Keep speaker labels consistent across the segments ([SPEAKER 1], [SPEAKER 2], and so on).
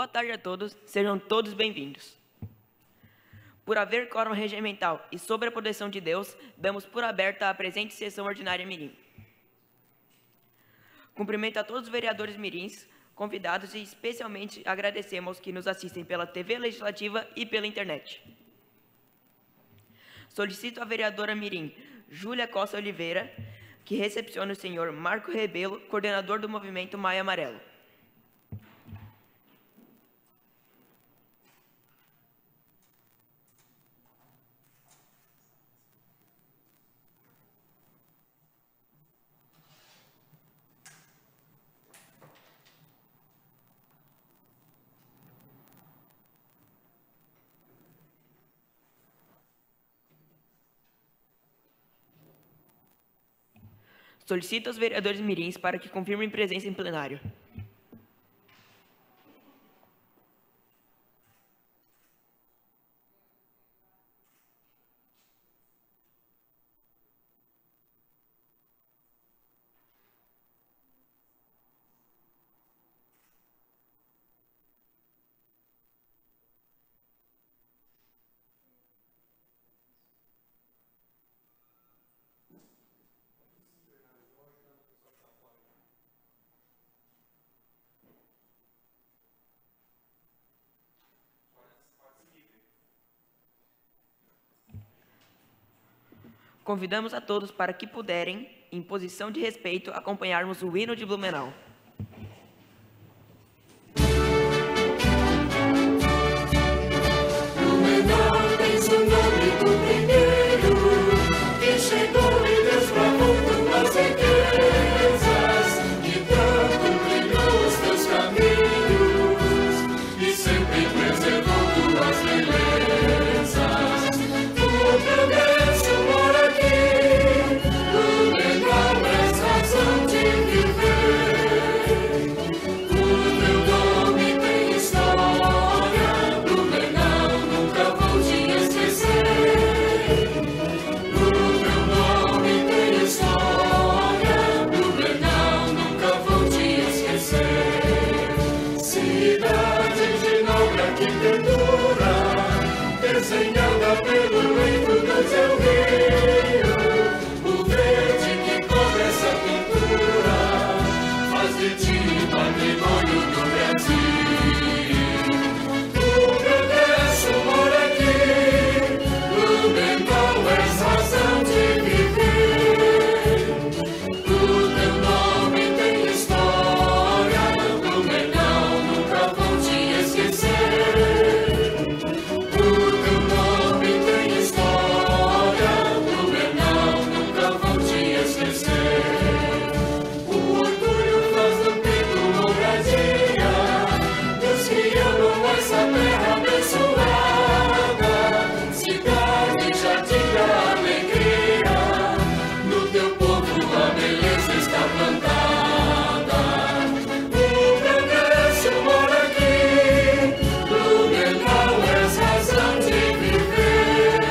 [SPEAKER 1] Boa tarde a todos, sejam todos bem-vindos. Por haver quórum regimental e sob a proteção de Deus, damos por aberta a presente sessão ordinária mirim. Cumprimento a todos os vereadores mirins, convidados e especialmente agradecemos aos que nos assistem pela TV Legislativa e pela internet. Solicito a vereadora mirim, Júlia Costa Oliveira, que recepcione o senhor Marco Rebelo, coordenador do movimento Maio Amarelo. Solicito aos vereadores mirins para que confirmem presença em plenário. Convidamos a todos para que puderem, em posição de respeito, acompanharmos o hino de Blumenau.
[SPEAKER 2] Blumenau tens o nome do primeiro, que chegou e desbravou tuas riquezas, que tanto brilhou os teus caminhos, e sempre preservou tuas belezas. O progresso mora aqui, Blumenau és razão de viver. O teu nome tem história, Blumenau nunca vou te esquecer. O teu nome tem história, Blumenau nunca vou te esquecer. Cidade de nobre arquitetura, desenhada pelo leito do teu rio, o verde que cobre essa pintura faz de ti patrimônio do Brasil. O progresso mora aqui, Blumenau és razão de viver. O teu nome tem história, Blumenau nunca vou te esquecer. O teu nome tem história, Blumenau nunca vou te esquecer. O orgulho faz do peito moradia dos que amam essa terra abençoada. Cidade, jardim da alegria, no teu povo a beleza está plantada. O progresso mora aqui, Blumenau és razão de viver.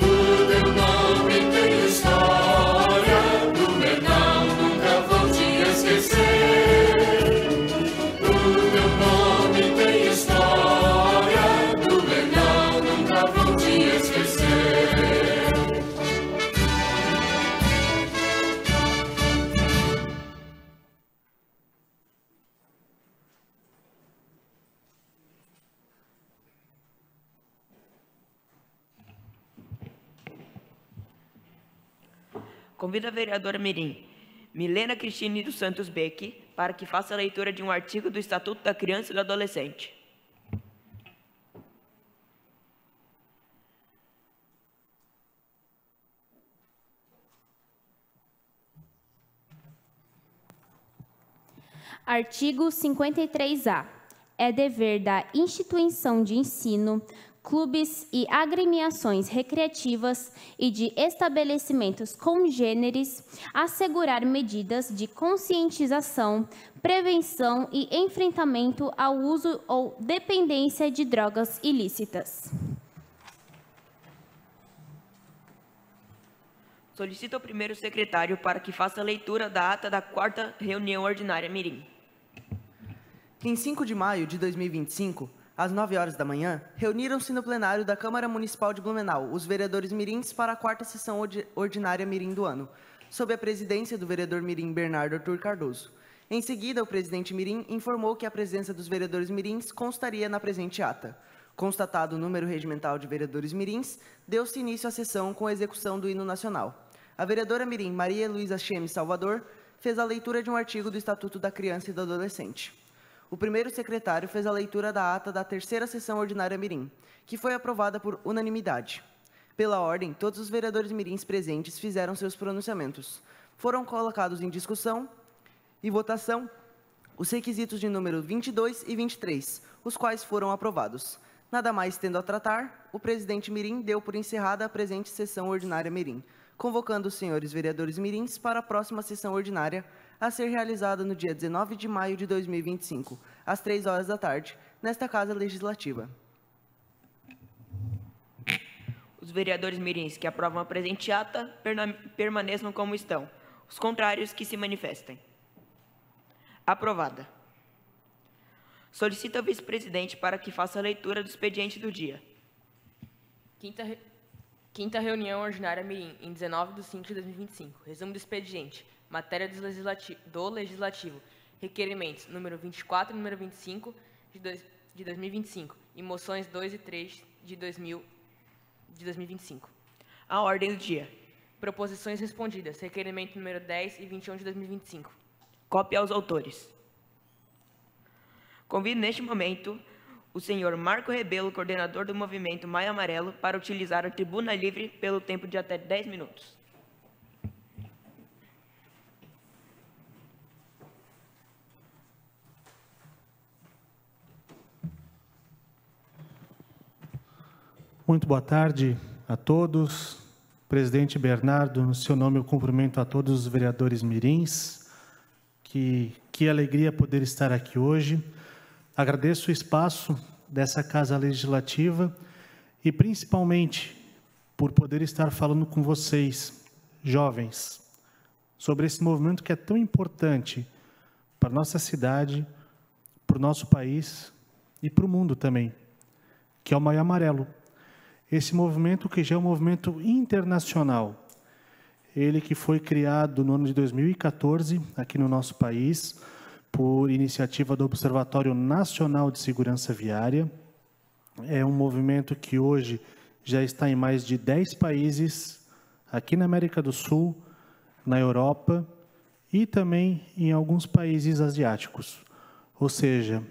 [SPEAKER 2] O teu nome tem história, Blumenau nunca vou te esquecer. O teu nome tem história, Blumenau nunca vou te esquecer.
[SPEAKER 1] Convido a vereadora mirim, Milena Cristine dos Santos Beck, para que faça a leitura de um artigo do Estatuto da Criança e do Adolescente.
[SPEAKER 3] Artigo 53-A. É dever da instituição de ensino, clubes e agremiações recreativas e de estabelecimentos congêneres assegurar medidas de conscientização, prevenção e enfrentamento ao uso ou dependência de drogas ilícitas.
[SPEAKER 1] Solicito ao primeiro secretário para que faça a leitura da ata da 4ª reunião ordinária mirim.
[SPEAKER 4] Em 5 de maio de 2025, às 9 horas da manhã, reuniram-se no plenário da Câmara Municipal de Blumenau os vereadores mirins para a 4ª sessão ordinária mirim do ano, sob a presidência do vereador mirim Bernardo Arthur Cardoso. Em seguida, o presidente mirim informou que a presença dos vereadores mirins constaria na presente ata. Constatado o número regimental de vereadores mirins, deu-se início à sessão com a execução do hino nacional. A vereadora mirim Maria Luísa Chemes Salvador fez a leitura de um artigo do Estatuto da Criança e do Adolescente. O primeiro secretário fez a leitura da ata da 3ª sessão ordinária mirim, que foi aprovada por unanimidade. Pela ordem, todos os vereadores mirins presentes fizeram seus pronunciamentos. Foram colocados em discussão e votação os requisitos de número 22 e 23, os quais foram aprovados. Nada mais tendo a tratar, o presidente mirim deu por encerrada a presente sessão ordinária mirim, convocando os senhores vereadores mirins para a próxima sessão ordinária, a ser realizada no dia 19 de maio de 2025, às 3 horas da tarde, nesta Casa Legislativa.
[SPEAKER 1] Os vereadores mirins que aprovam a presente ata permaneçam como estão. Os contrários que se manifestem. Aprovada. Solicito ao vice-presidente para que faça a leitura do expediente do dia.
[SPEAKER 5] Quinta reunião ordinária mirim, em 19 de 5 de 2025. Resumo do expediente. Matéria do Legislativo. Requerimentos número 24 e número 25 de 2025. E moções 2 e 3 de 2025.
[SPEAKER 1] A ordem do dia.
[SPEAKER 5] Proposições respondidas. Requerimento número 10 e 21 de 2025.
[SPEAKER 1] Cópia aos autores. Convido neste momento o senhor Marco Rebelo, coordenador do movimento Maio Amarelo, para utilizar a tribuna livre pelo tempo de até 10 minutos.
[SPEAKER 6] Muito boa tarde a todos. Presidente Bernardo, no seu nome eu cumprimento a todos os vereadores mirins. Que alegria poder estar aqui hoje. Agradeço o espaço dessa Casa Legislativa e principalmente por poder estar falando com vocês, jovens, sobre esse movimento que é tão importante para a nossa cidade, para o nosso país e para o mundo também, que é o Maio Amarelo. Esse movimento que já é um movimento internacional, ele que foi criado no ano de 2014, aqui no nosso país, por iniciativa do Observatório Nacional de Segurança Viária. É um movimento que hoje já está em mais de 10 países, aqui na América do Sul, na Europa e também em alguns países asiáticos. Ou seja,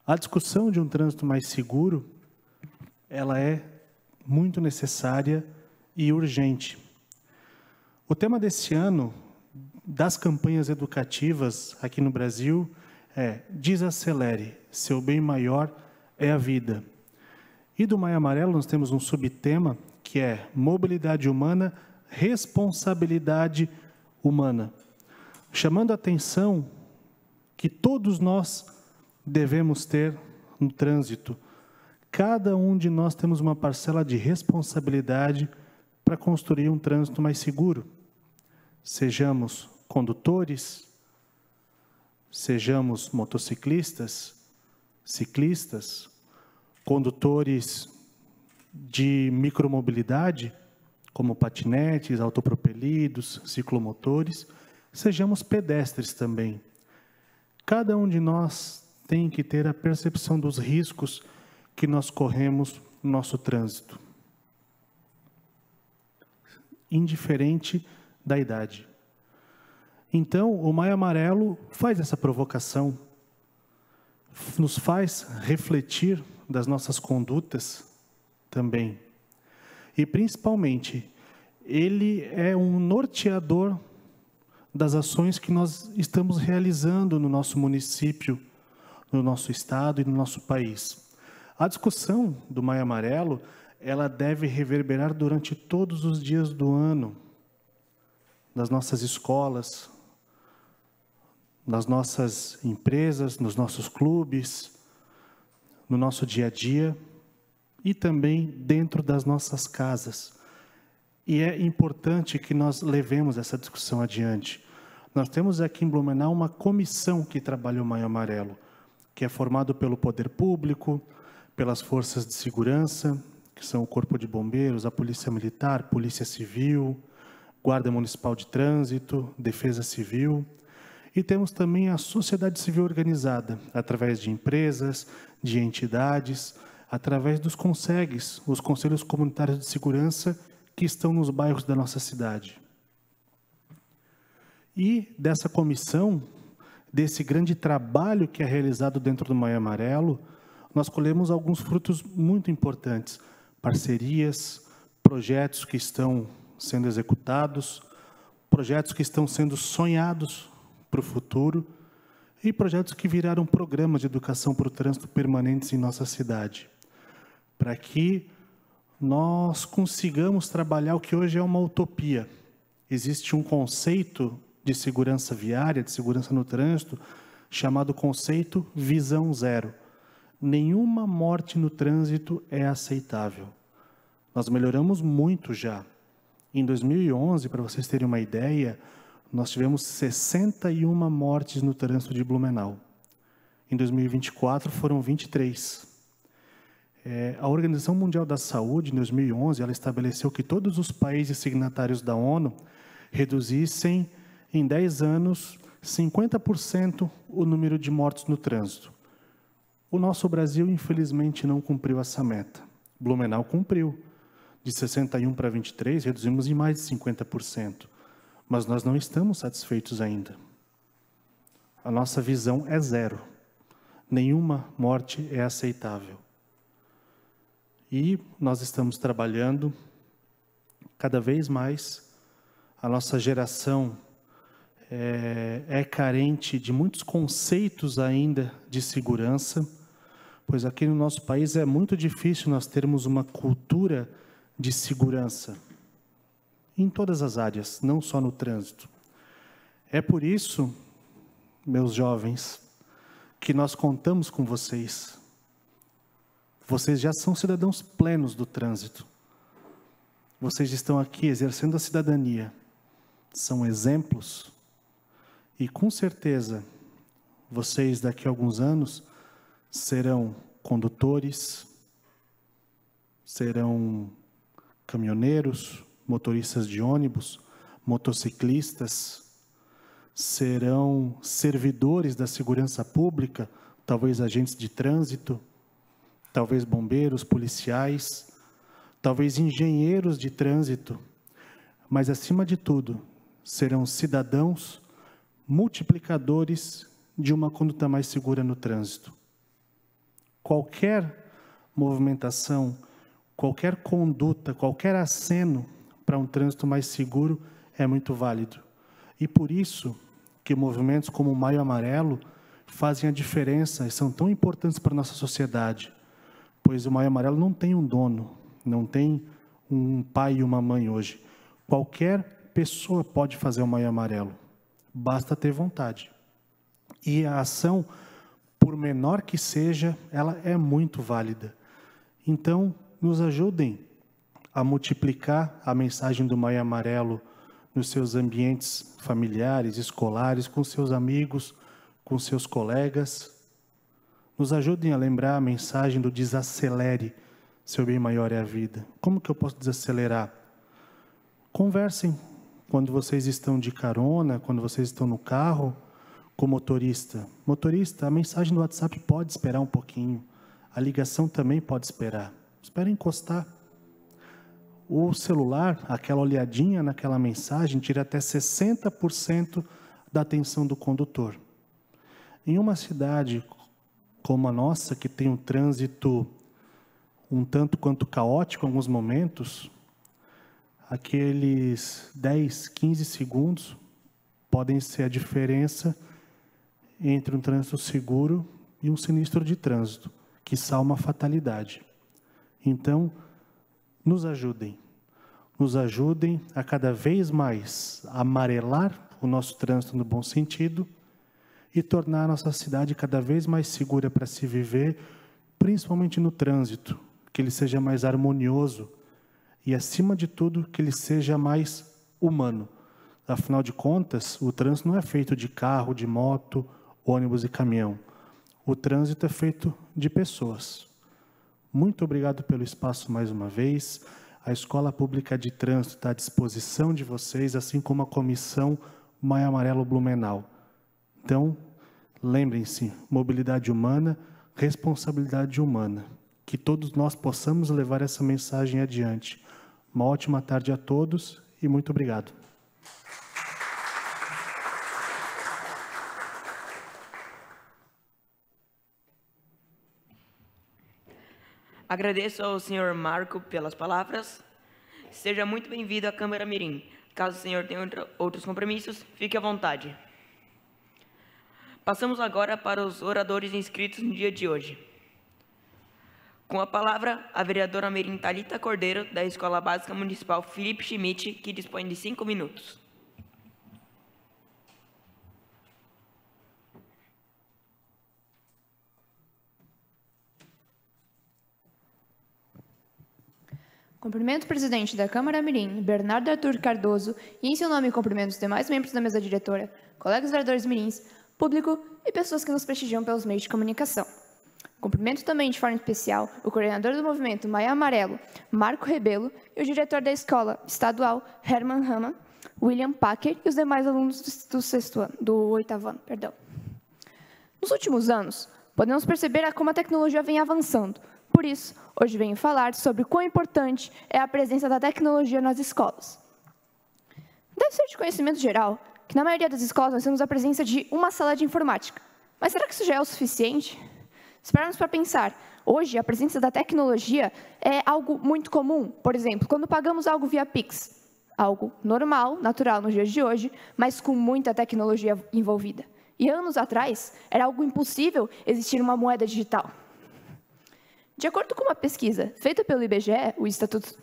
[SPEAKER 6] a discussão de um trânsito mais seguro, ela é muito necessária e urgente. O tema desse ano, das campanhas educativas aqui no Brasil, é Desacelere, seu bem maior é a vida. E do Maio Amarelo nós temos um subtema que é Mobilidade Humana, Responsabilidade Humana, chamando a atenção que todos nós devemos ter no trânsito. Cada um de nós temos uma parcela de responsabilidade para construir um trânsito mais seguro. Sejamos condutores, sejamos motociclistas, ciclistas, condutores de micromobilidade, como patinetes, autopropelidos, ciclomotores, sejamos pedestres também. Cada um de nós tem que ter a percepção dos riscos que nós corremos no nosso trânsito, indiferente da idade. Então, o Maio Amarelo faz essa provocação, nos faz refletir das nossas condutas também. E, principalmente, ele é um norteador das ações que nós estamos realizando no nosso município, no nosso estado e no nosso país. A discussão do Maio Amarelo, ela deve reverberar durante todos os dias do ano, nas nossas escolas, nas nossas empresas, nos nossos clubes, no nosso dia a dia e também dentro das nossas casas. E é importante que nós levemos essa discussão adiante. Nós temos aqui em Blumenau uma comissão que trabalha o Maio Amarelo, que é formado pelo poder público, pelas forças de segurança, que são o Corpo de Bombeiros, a Polícia Militar, Polícia Civil, Guarda Municipal de Trânsito, Defesa Civil. E temos também a sociedade civil organizada, através de empresas, de entidades, através dos CONSEGs, os Conselhos Comunitários de Segurança, que estão nos bairros da nossa cidade. E dessa comissão, desse grande trabalho que é realizado dentro do Maio Amarelo, nós colhemos alguns frutos muito importantes, parcerias, projetos que estão sendo executados, projetos que estão sendo sonhados para o futuro e projetos que viraram programas de educação para o trânsito permanentes em nossa cidade, para que nós consigamos trabalhar o que hoje é uma utopia. Existe um conceito de segurança viária, de segurança no trânsito, chamado conceito visão zero. Nenhuma morte no trânsito é aceitável. Nós melhoramos muito já. Em 2011, para vocês terem uma ideia, nós tivemos 61 mortes no trânsito de Blumenau. Em 2024, foram 23. A Organização Mundial da Saúde, em 2011, ela estabeleceu que todos os países signatários da ONU reduzissem, em 10 anos, 50% o número de mortes no trânsito. O nosso Brasil, infelizmente, não cumpriu essa meta. Blumenau cumpriu. De 61 para 23, reduzimos em mais de 50%. Mas nós não estamos satisfeitos ainda. A nossa visão é zero. Nenhuma morte é aceitável. E nós estamos trabalhando cada vez mais. A nossa geração é carente de muitos conceitos ainda de segurança, pois aqui no nosso país é muito difícil nós termos uma cultura de segurança em todas as áreas, não só no trânsito. É por isso, meus jovens, que nós contamos com vocês. Vocês já são cidadãos plenos do trânsito. Vocês estão aqui exercendo a cidadania. São exemplos. E, com certeza, vocês, daqui a alguns anos, serão condutores, serão caminhoneiros, motoristas de ônibus, motociclistas, serão servidores da segurança pública, talvez agentes de trânsito, talvez bombeiros, policiais, talvez engenheiros de trânsito, mas, acima de tudo, serão cidadãos multiplicadores de uma conduta mais segura no trânsito. Qualquer movimentação, qualquer conduta, qualquer aceno para um trânsito mais seguro é muito válido. E por isso que movimentos como o Maio Amarelo fazem a diferença e são tão importantes para a nossa sociedade, pois o Maio Amarelo não tem um dono, não tem um pai e uma mãe hoje. Qualquer pessoa pode fazer o Maio Amarelo, basta ter vontade. E a ação, por menor que seja, ela é muito válida. Então, nos ajudem a multiplicar a mensagem do Maio Amarelo nos seus ambientes familiares, escolares, com seus amigos, com seus colegas. Nos ajudem a lembrar a mensagem do desacelere, seu bem maior é a vida. Como que eu posso desacelerar? Conversem quando vocês estão de carona, quando vocês estão no carro, com o motorista. Motorista, a mensagem do WhatsApp pode esperar um pouquinho. A ligação também pode esperar. Espera encostar. O celular, aquela olhadinha naquela mensagem, tira até 60% da atenção do condutor. Em uma cidade como a nossa, que tem um trânsito um tanto quanto caótico em alguns momentos, aqueles 10, 15 segundos podem ser a diferença entre um trânsito seguro e um sinistro de trânsito, quiçá uma fatalidade. Então, nos ajudem a cada vez mais amarelar o nosso trânsito no bom sentido e tornar a nossa cidade cada vez mais segura para se viver, principalmente no trânsito, que ele seja mais harmonioso e, acima de tudo, que ele seja mais humano. Afinal de contas, o trânsito não é feito de carro, de moto, ônibus e caminhão. O trânsito é feito de pessoas. Muito obrigado pelo espaço mais uma vez. A Escola Pública de Trânsito está à disposição de vocês, assim como a Comissão Maio Amarelo Blumenau. Então, lembrem-se, mobilidade humana, responsabilidade humana. Que todos nós possamos levar essa mensagem adiante. Uma ótima tarde a todos e muito obrigado.
[SPEAKER 1] Agradeço ao senhor Marco pelas palavras. Seja muito bem-vindo à Câmara Mirim. Caso o senhor tenha outros compromissos, fique à vontade. Passamos agora para os oradores inscritos no dia de hoje. Com a palavra, a vereadora mirim Thalita Cordeiro, da Escola Básica Municipal Felipe Schmidt, que dispõe de 5 minutos.
[SPEAKER 7] Cumprimento o presidente da Câmara Mirim, Bernardo Arthur Cardoso, e em seu nome cumprimento os demais membros da mesa diretora, colegas vereadores mirins, público e pessoas que nos prestigiam pelos meios de comunicação. Cumprimento também de forma especial o coordenador do movimento Maio Amarelo, Marco Rebelo, e o diretor da escola estadual, Herman Hammann, William Packer, e os demais alunos do oitavo ano. Nos últimos anos, podemos perceber como a tecnologia vem avançando. Por isso, hoje venho falar sobre o quão importante é a presença da tecnologia nas escolas. Deve ser de conhecimento geral que na maioria das escolas nós temos a presença de uma sala de informática. Mas será que isso já é o suficiente? Se pararmos para pensar, hoje a presença da tecnologia é algo muito comum. Por exemplo, quando pagamos algo via Pix, algo normal, natural nos dias de hoje, mas com muita tecnologia envolvida. E anos atrás, era algo impossível existir uma moeda digital. De acordo com uma pesquisa feita pelo IBGE, o Instituto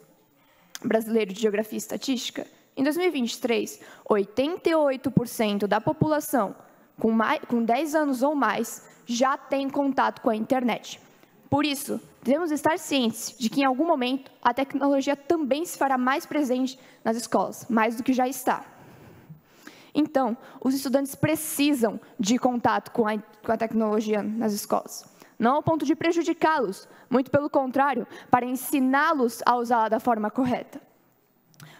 [SPEAKER 7] Brasileiro de Geografia e Estatística, em 2023, 88% da população com 10 anos ou mais já tem contato com a internet. Por isso, devemos estar cientes de que, em algum momento, a tecnologia também se fará mais presente nas escolas, mais do que já está. Então, os estudantes precisam de contato com a tecnologia nas escolas. Não ao ponto de prejudicá-los, muito pelo contrário, para ensiná-los a usá-la da forma correta.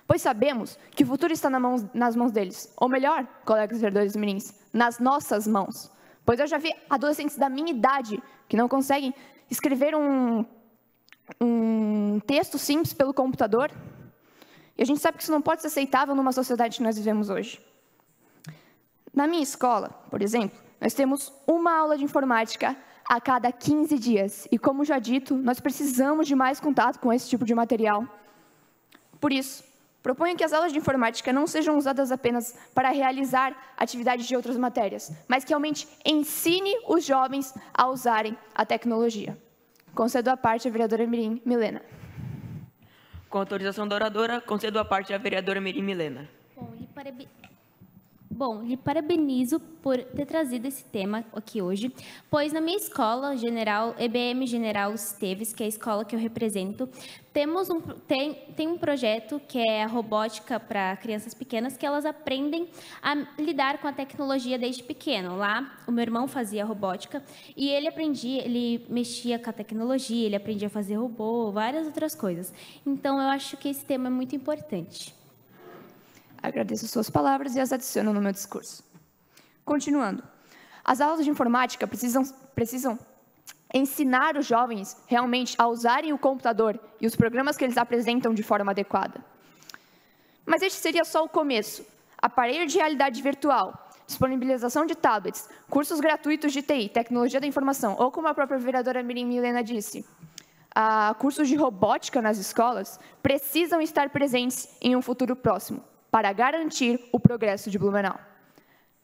[SPEAKER 7] Pois sabemos que o futuro está nas mãos deles, ou melhor, colegas vereadores mirins, nas nossas mãos. Pois eu já vi adolescentes da minha idade que não conseguem escrever um texto simples pelo computador, e a gente sabe que isso não pode ser aceitável numa sociedade que nós vivemos hoje. Na minha escola, por exemplo, nós temos uma aula de informática a cada 15 dias. E, como já dito, nós precisamos de mais contato com esse tipo de material. Por isso, proponho que as aulas de informática não sejam usadas apenas para realizar atividades de outras matérias, mas que realmente ensine os jovens a usarem a tecnologia. Concedo a parte à vereadora mirim Milena.
[SPEAKER 1] Com autorização da oradora, concedo a parte à vereadora mirim Milena.
[SPEAKER 3] Bom, lhe parabenizo por ter trazido esse tema aqui hoje, pois na minha escola, EBM General Esteves, que é a escola que eu represento, tem um projeto que é a robótica para crianças pequenas, que elas aprendem a lidar com a tecnologia desde pequeno. Lá, o meu irmão fazia robótica e ele mexia com a tecnologia, ele aprendia a fazer robô, várias outras coisas. Então, eu acho que esse tema é muito importante.
[SPEAKER 7] Agradeço suas palavras e as adiciono no meu discurso. Continuando. As aulas de informática precisam ensinar os jovens realmente a usarem o computador e os programas que eles apresentam de forma adequada. Mas este seria só o começo. Aparelho de realidade virtual, disponibilização de tablets, cursos gratuitos de TI, tecnologia da informação, ou como a própria vereadora mirim Milena disse, cursos de robótica nas escolas precisam estar presentes em um futuro próximo, para garantir o progresso de Blumenau.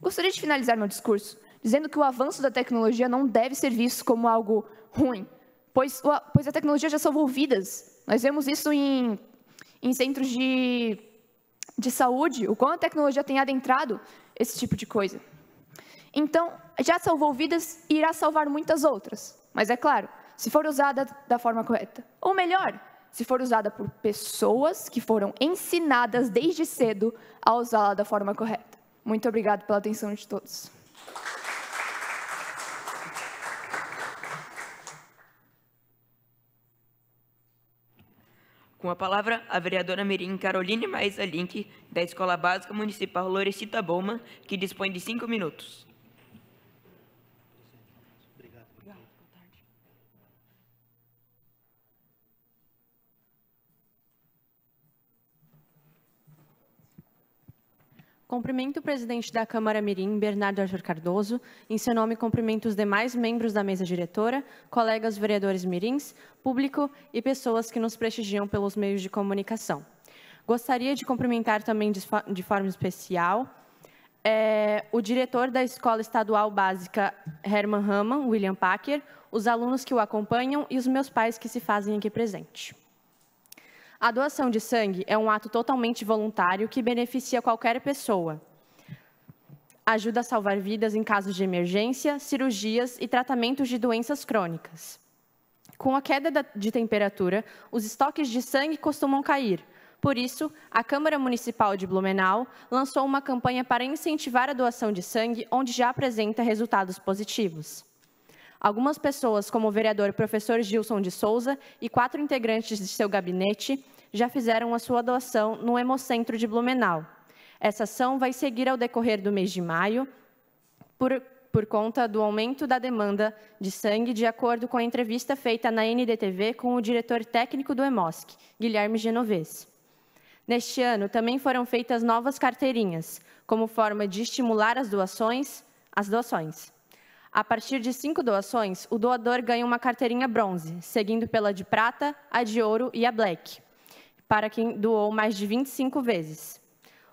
[SPEAKER 7] Gostaria de finalizar meu discurso dizendo que o avanço da tecnologia não deve ser visto como algo ruim, pois a tecnologia já salvou vidas. Nós vemos isso em centros de saúde, o quanto a tecnologia tem adentrado esse tipo de coisa. Então, já salvou vidas e irá salvar muitas outras, mas é claro, se for usada da forma correta. Ou melhor, se for usada por pessoas que foram ensinadas desde cedo a usá-la da forma correta. Muito obrigado pela atenção de todos.
[SPEAKER 1] Com a palavra, a vereadora mirim Caroline Maísa Link, da Escola Básica Municipal Lorecita Bowman, que dispõe de 5 minutos.
[SPEAKER 8] Cumprimento o presidente da Câmara Mirim, Bernardo Arthur Cardoso. Em seu nome, cumprimento os demais membros da mesa diretora, colegas vereadores mirins, público e pessoas que nos prestigiam pelos meios de comunicação. Gostaria de cumprimentar também de forma especial o diretor da Escola Estadual Básica Herman Hamann, William Packer, os alunos que o acompanham e os meus pais que se fazem aqui presente. A doação de sangue é um ato totalmente voluntário que beneficia qualquer pessoa. Ajuda a salvar vidas em casos de emergência, cirurgias e tratamentos de doenças crônicas. Com a queda de temperatura, os estoques de sangue costumam cair. Por isso, a Câmara Municipal de Blumenau lançou uma campanha para incentivar a doação de sangue, onde já apresenta resultados positivos. Algumas pessoas, como o vereador professor Gilson de Souza e 4 integrantes de seu gabinete, já fizeram a sua doação no Hemocentro de Blumenau. Essa ação vai seguir ao decorrer do mês de maio, por conta do aumento da demanda de sangue, de acordo com a entrevista feita na NDTV com o diretor técnico do Hemosc, Guilherme Genovese. Neste ano, também foram feitas novas carteirinhas, como forma de estimular as doações. A partir de 5 doações, o doador ganha uma carteirinha bronze, seguindo pela de prata, a de ouro e a black, para quem doou mais de 25 vezes.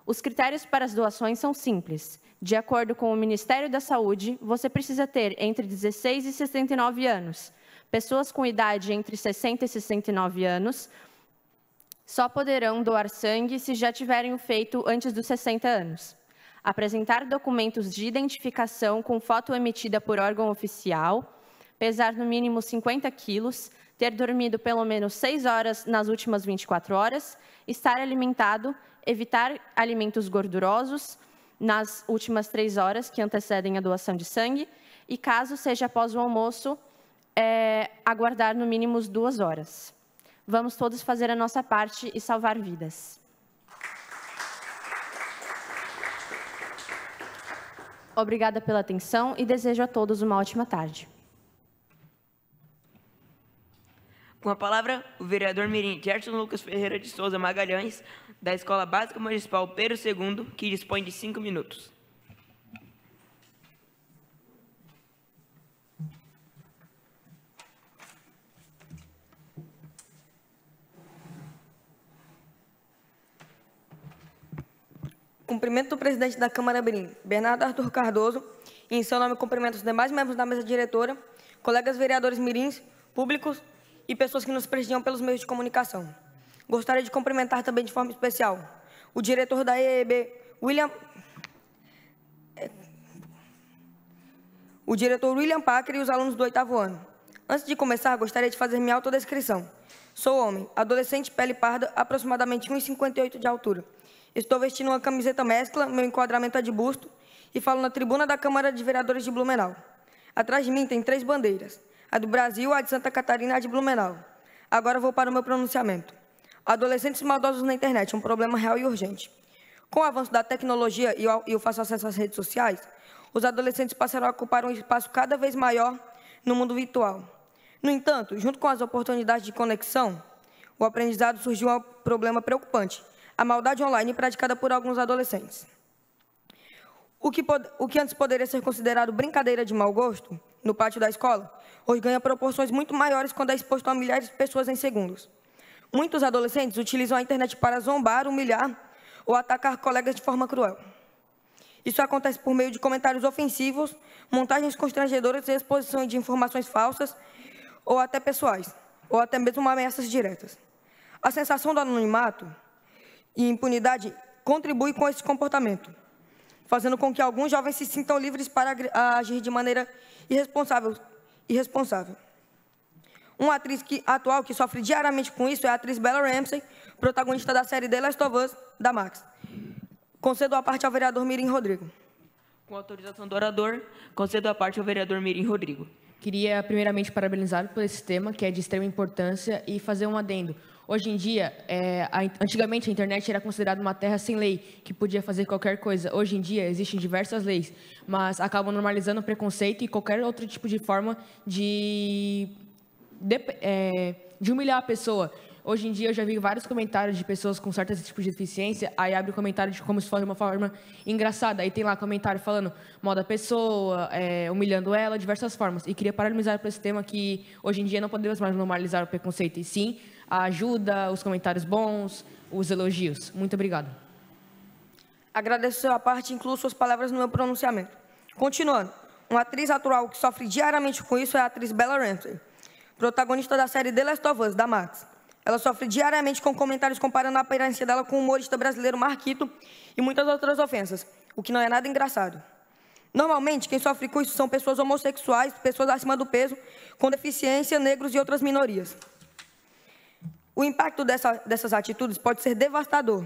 [SPEAKER 8] Os critérios para as doações são simples. De acordo com o Ministério da Saúde, você precisa ter entre 16 e 69 anos. Pessoas com idade entre 60 e 69 anos só poderão doar sangue se já tiverem o feito antes dos 60 anos. Apresentar documentos de identificação com foto emitida por órgão oficial, pesar no mínimo 50 quilos, ter dormido pelo menos 6 horas nas últimas 24 horas, estar alimentado, evitar alimentos gordurosos nas últimas 3 horas que antecedem a doação de sangue e, caso seja após o almoço, aguardar no mínimo 2 horas. Vamos todos fazer a nossa parte e salvar vidas. Obrigada pela atenção e desejo a todos uma ótima tarde.
[SPEAKER 1] Com a palavra, o vereador mirim Gerson Lucas Ferreira de Souza Magalhães, da Escola Básica Municipal Pedro II, que dispõe de 5 minutos.
[SPEAKER 9] Cumprimento do presidente da Câmara Mirim, Bernardo Arthur Cardoso, e em seu nome cumprimento os demais membros da mesa diretora, colegas vereadores mirins, públicos e pessoas que nos prestigiam pelos meios de comunicação. Gostaria de cumprimentar também de forma especial o diretor da EEB, William Packer e os alunos do 8º ano. Antes de começar, gostaria de fazer minha autodescrição. Sou homem, adolescente, pele parda, aproximadamente 1,58 de altura. Estou vestindo uma camiseta mescla, meu enquadramento é de busto, e falo na tribuna da Câmara de Vereadores de Blumenau. Atrás de mim tem 3 bandeiras, a do Brasil, a de Santa Catarina e a de Blumenau. Agora vou para o meu pronunciamento. Adolescentes maldosos na internet, um problema real e urgente. Com o avanço da tecnologia e o fácil acesso às redes sociais, os adolescentes passaram a ocupar um espaço cada vez maior no mundo virtual. No entanto, junto com as oportunidades de conexão, o aprendizado surgiu um problema preocupante: a maldade online praticada por alguns adolescentes. O que antes poderia ser considerado brincadeira de mau gosto, no pátio da escola, hoje ganha proporções muito maiores quando é exposto a milhares de pessoas em segundos. Muitos adolescentes utilizam a internet para zombar, humilhar ou atacar colegas de forma cruel. Isso acontece por meio de comentários ofensivos, montagens constrangedoras e exposição de informações falsas ou até pessoais, ou até mesmo ameaças diretas. A sensação do anonimato e impunidade contribui com esse comportamento, fazendo com que alguns jovens se sintam livres para agir de maneira irresponsável. Uma atriz atual que sofre diariamente com isso é a atriz Bella Ramsey, protagonista da série The Last of Us, da Max. Concedo a parte ao vereador Mirim Rodrigo.
[SPEAKER 1] Com autorização do orador, concedo a parte ao vereador Mirim Rodrigo.
[SPEAKER 5] Queria, primeiramente, parabenizá-lo por esse tema, que é de extrema importância, e fazer um adendo. Hoje em dia, antigamente a internet era considerada uma terra sem lei, que podia fazer qualquer coisa. Hoje em dia, existem diversas leis, mas acabam normalizando o preconceito e qualquer outro tipo de forma de humilhar a pessoa. Hoje em dia, eu já vi vários comentários de pessoas com certos tipos de deficiência, aí abre o comentário de como se fosse uma forma engraçada. Aí tem lá comentário falando mal da pessoa, humilhando ela, diversas formas. E queria parabenizar por esse tema que, hoje em dia, não podemos mais normalizar o preconceito, e sim a ajuda, os comentários bons, os elogios. Muito obrigado.
[SPEAKER 9] Agradeço a parte e incluo suas palavras no meu pronunciamento. Continuando, uma atriz atual que sofre diariamente com isso é a atriz Bella Ramsey, protagonista da série The Last of Us, da Max. Ela sofre diariamente com comentários comparando a aparência dela com o humorista brasileiro Marquito e muitas outras ofensas, o que não é nada engraçado. Normalmente, quem sofre com isso são pessoas homossexuais, pessoas acima do peso, com deficiência, negros e outras minorias. O impacto dessas atitudes pode ser devastador.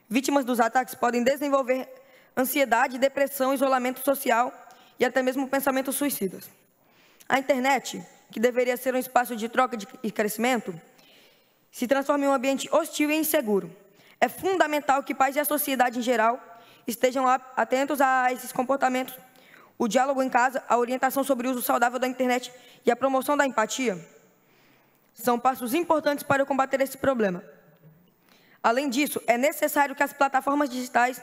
[SPEAKER 9] Vítimas dos ataques podem desenvolver ansiedade, depressão, isolamento social e até mesmo pensamentos suicidas. A internet, que deveria ser um espaço de troca e crescimento, se transforma em um ambiente hostil e inseguro. É fundamental que pais e a sociedade em geral estejam atentos a esses comportamentos. O diálogo em casa, a orientação sobre o uso saudável da internet e a promoção da empatia são passos importantes para combater esse problema. Além disso, é necessário que as plataformas digitais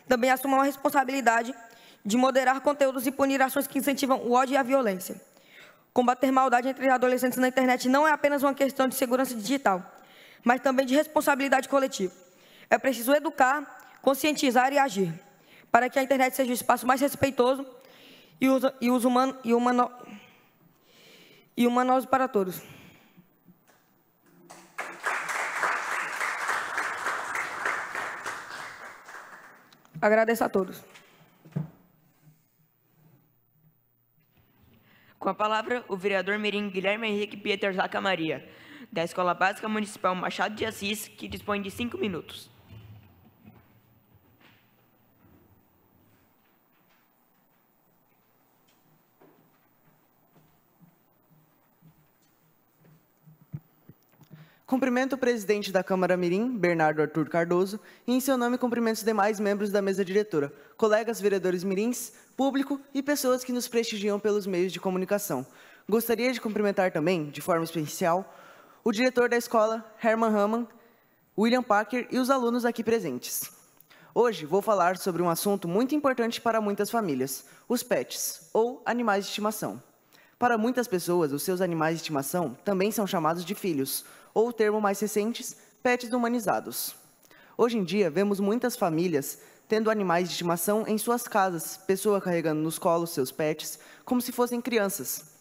[SPEAKER 9] também assumam a responsabilidade de moderar conteúdos e punir ações que incentivam o ódio e a violência. Combater maldade entre adolescentes na internet não é apenas uma questão de segurança digital, mas também de responsabilidade coletiva. É preciso educar, conscientizar e agir, para que a internet seja um espaço mais respeitoso e humanoso para todos. Agradeço a todos.
[SPEAKER 1] Com a palavra, o vereador mirim Guilherme Henrique Pieter Zaca Maria, da Escola Básica Municipal Machado de Assis, que dispõe de 5 minutos.
[SPEAKER 4] Cumprimento o presidente da Câmara Mirim, Bernardo Arthur Cardoso, e em seu nome cumprimento os demais membros da mesa diretora, colegas vereadores mirins, público e pessoas que nos prestigiam pelos meios de comunicação. Gostaria de cumprimentar também, de forma especial, o diretor da escola, Herman Hamann, William Packer e os alunos aqui presentes. Hoje vou falar sobre um assunto muito importante para muitas famílias, os pets, ou animais de estimação. Para muitas pessoas, os seus animais de estimação também são chamados de filhos, ou o termo mais recente, pets humanizados. Hoje em dia, vemos muitas famílias tendo animais de estimação em suas casas, pessoa carregando nos colos seus pets, como se fossem crianças.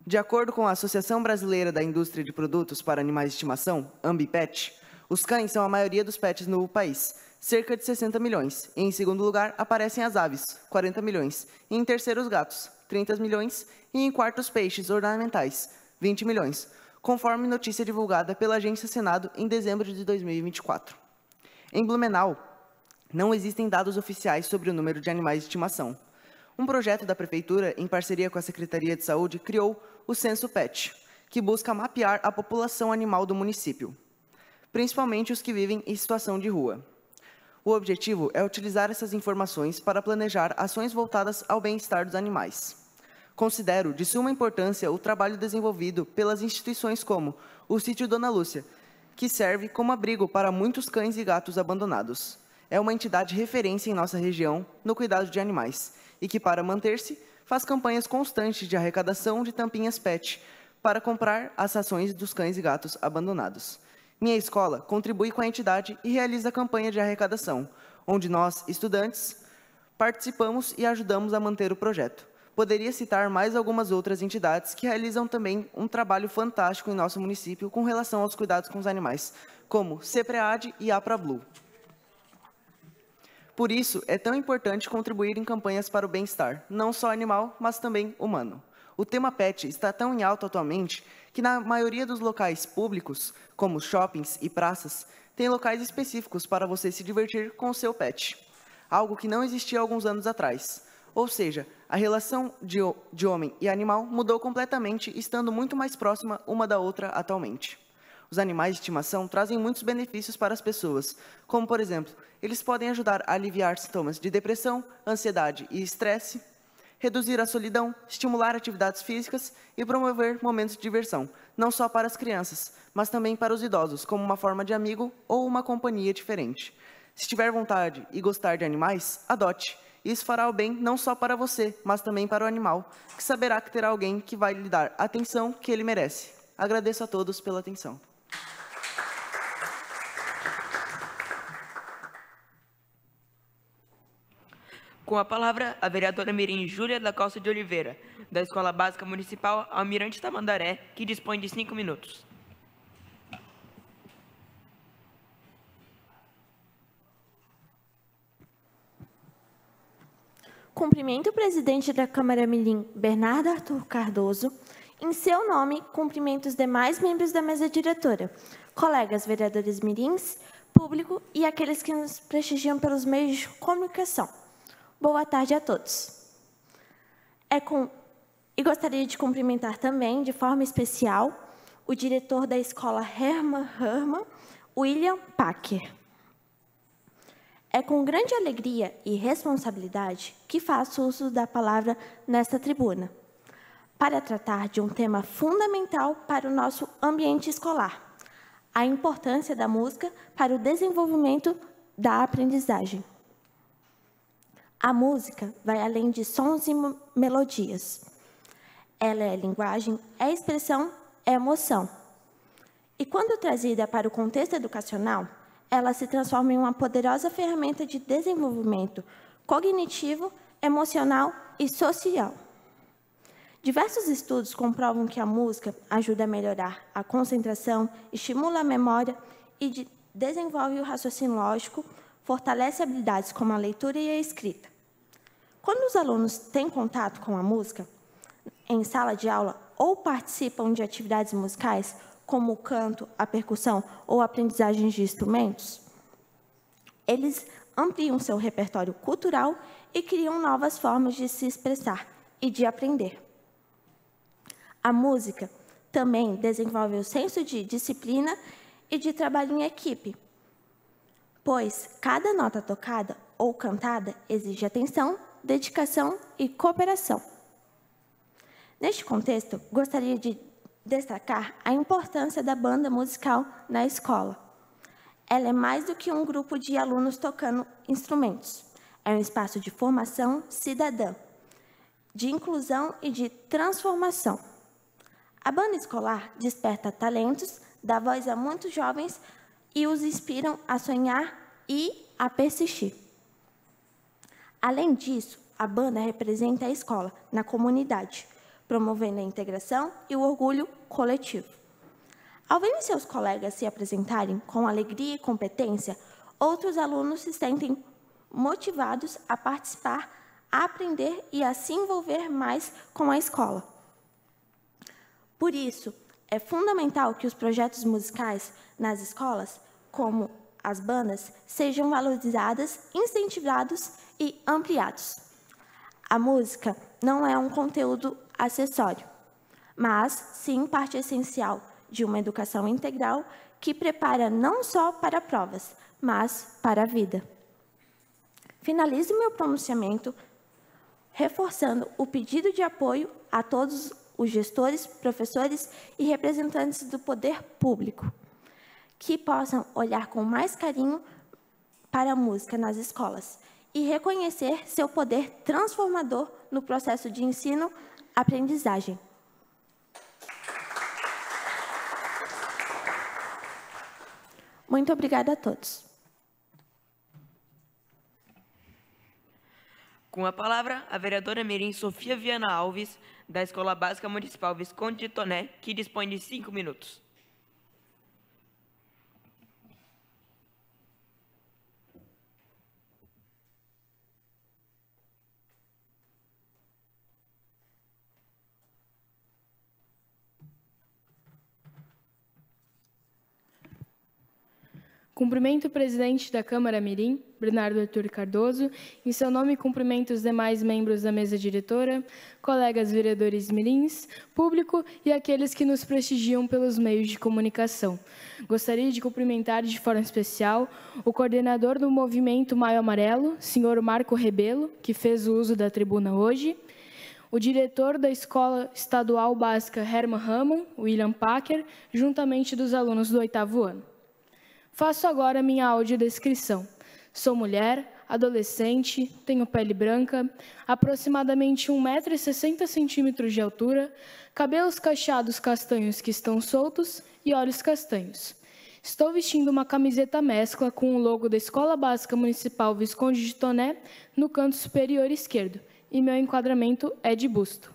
[SPEAKER 4] De acordo com a Associação Brasileira da Indústria de Produtos para Animais de Estimação, Ambipet, os cães são a maioria dos pets no país, cerca de 60 milhões. E em segundo lugar, aparecem as aves, 40 milhões. E em terceiro, os gatos, 30 milhões. E em quarto, os peixes ornamentais, 20 milhões. Conforme notícia divulgada pela Agência Senado em dezembro de 2024. Em Blumenau, não existem dados oficiais sobre o número de animais de estimação. Um projeto da Prefeitura, em parceria com a Secretaria de Saúde, criou o Censo Pet, que busca mapear a população animal do município, principalmente os que vivem em situação de rua. O objetivo é utilizar essas informações para planejar ações voltadas ao bem-estar dos animais. Considero de suma importância o trabalho desenvolvido pelas instituições como o Sítio Dona Lúcia, que serve como abrigo para muitos cães e gatos abandonados. É uma entidade referência em nossa região no cuidado de animais e que, para manter-se, faz campanhas constantes de arrecadação de tampinhas PET para comprar as rações dos cães e gatos abandonados. Minha escola contribui com a entidade e realiza a campanha de arrecadação, onde nós, estudantes, participamos e ajudamos a manter o projeto. Poderia citar mais algumas outras entidades que realizam também um trabalho fantástico em nosso município com relação aos cuidados com os animais, como CEPREAD e APRABLU. Por isso, é tão importante contribuir em campanhas para o bem-estar, não só animal, mas também humano. O tema pet está tão em alta atualmente que na maioria dos locais públicos, como shoppings e praças, tem locais específicos para você se divertir com o seu pet, algo que não existia há alguns anos atrás. Ou seja, a relação de homem e animal mudou completamente, estando muito mais próxima uma da outra atualmente. Os animais de estimação trazem muitos benefícios para as pessoas, como, por exemplo, eles podem ajudar a aliviar sintomas de depressão, ansiedade e estresse, reduzir a solidão, estimular atividades físicas e promover momentos de diversão, não só para as crianças, mas também para os idosos, como uma forma de amigo ou uma companhia diferente. Se tiver vontade e gostar de animais, adote. Isso fará o bem não só para você, mas também para o animal, que saberá que terá alguém que vai lhe dar a atenção que ele merece. Agradeço a todos pela atenção.
[SPEAKER 1] Com a palavra, a vereadora mirim Júlia da Costa de Oliveira, da Escola Básica Municipal Almirante Tamandaré, que dispõe de 5 minutos.
[SPEAKER 10] Cumprimento o presidente da Câmara Mirim, Bernardo Arthur Cardoso. Em seu nome, cumprimento os demais membros da mesa diretora, colegas vereadores mirins, público e aqueles que nos prestigiam pelos meios de comunicação. Boa tarde a todos. E gostaria de cumprimentar também, de forma especial, o diretor da escola Hermann Hermann, William Packer. É com grande alegria e responsabilidade que faço uso da palavra nesta tribuna, para tratar de um tema fundamental para o nosso ambiente escolar, a importância da música para o desenvolvimento da aprendizagem. A música vai além de sons e melodias. Ela é linguagem, é expressão, é emoção. E quando trazida para o contexto educacional, ela se transforma em uma poderosa ferramenta de desenvolvimento cognitivo, emocional e social. Diversos estudos comprovam que a música ajuda a melhorar a concentração, estimula a memória e desenvolve o raciocínio lógico, fortalece habilidades como a leitura e a escrita. Quando os alunos têm contato com a música, em sala de aula ou participam de atividades musicais, como o canto, a percussão ou aprendizagens de instrumentos, eles ampliam seu repertório cultural e criam novas formas de se expressar e de aprender. A música também desenvolve o senso de disciplina e de trabalho em equipe, pois cada nota tocada ou cantada exige atenção, dedicação e cooperação. Neste contexto, gostaria de destacar a importância da banda musical na escola. Ela é mais do que um grupo de alunos tocando instrumentos. É um espaço de formação cidadã, de inclusão e de transformação. A banda escolar desperta talentos, dá voz a muitos jovens e os inspiram a sonhar e a persistir. Além disso, a banda representa a escola na comunidade, promovendo a integração e o orgulho coletivo. Ao ver seus colegas se apresentarem com alegria e competência, outros alunos se sentem motivados a participar, a aprender e a se envolver mais com a escola. Por isso, é fundamental que os projetos musicais nas escolas, como as bandas, sejam valorizados, incentivados e ampliados. A música não é um conteúdo acessório, mas sim parte essencial de uma educação integral que prepara não só para provas, mas para a vida. Finalizo meu pronunciamento reforçando o pedido de apoio a todos os gestores, professores e representantes do poder público, que possam olhar com mais carinho para a música nas escolas e reconhecer seu poder transformador no processo de ensino-aprendizagem. Muito obrigada a todos.
[SPEAKER 1] Com a palavra, a vereadora mirim Sofia Viana Alves, da Escola Básica Municipal Visconde de Toné, que dispõe de 5 minutos.
[SPEAKER 11] Cumprimento o presidente da Câmara Mirim, Bernardo Arthur Cardoso, em seu nome cumprimento os demais membros da mesa diretora, colegas vereadores mirins, público e aqueles que nos prestigiam pelos meios de comunicação. Gostaria de cumprimentar de forma especial o coordenador do movimento Maio Amarelo, senhor Marco Rebelo, que fez o uso da tribuna hoje, o diretor da Escola Estadual Básica Hermann Rehmann, William Packer, juntamente dos alunos do 8º ano. Faço agora minha audiodescrição. Sou mulher, adolescente, tenho pele branca, aproximadamente 1,60 m de altura, cabelos cacheados castanhos que estão soltos e olhos castanhos. Estou vestindo uma camiseta mescla com o logo da Escola Básica Municipal Visconde de Toné no canto superior esquerdo, e meu enquadramento é de busto.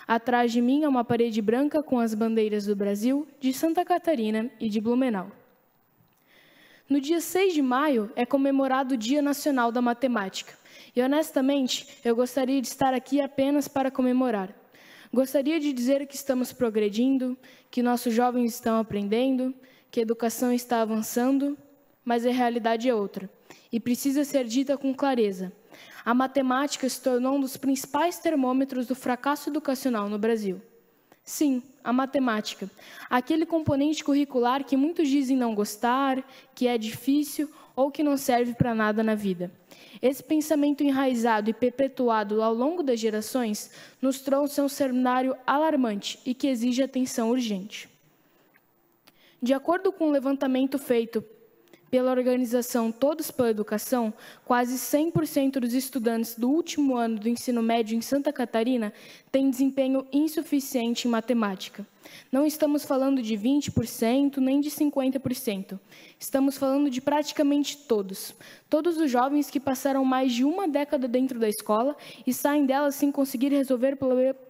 [SPEAKER 11] Atrás de mim é uma parede branca com as bandeiras do Brasil, de Santa Catarina e de Blumenau. No dia 6 de maio é comemorado o Dia Nacional da Matemática. E, honestamente, eu gostaria de estar aqui apenas para comemorar. Gostaria de dizer que estamos progredindo, que nossos jovens estão aprendendo, que a educação está avançando, mas a realidade é outra. E precisa ser dita com clareza. A matemática se tornou um dos principais termômetros do fracasso educacional no Brasil. Sim, a matemática, aquele componente curricular que muitos dizem não gostar, que é difícil ou que não serve para nada na vida. Esse pensamento enraizado e perpetuado ao longo das gerações nos trouxe a um cenário alarmante e que exige atenção urgente. De acordo com um levantamento feito pela organização Todos pela Educação, quase 100% dos estudantes do último ano do ensino médio em Santa Catarina têm desempenho insuficiente em matemática. Não estamos falando de 20%, nem de 50%. Estamos falando de praticamente todos. Todos os jovens que passaram mais de uma década dentro da escola e saem dela sem conseguir resolver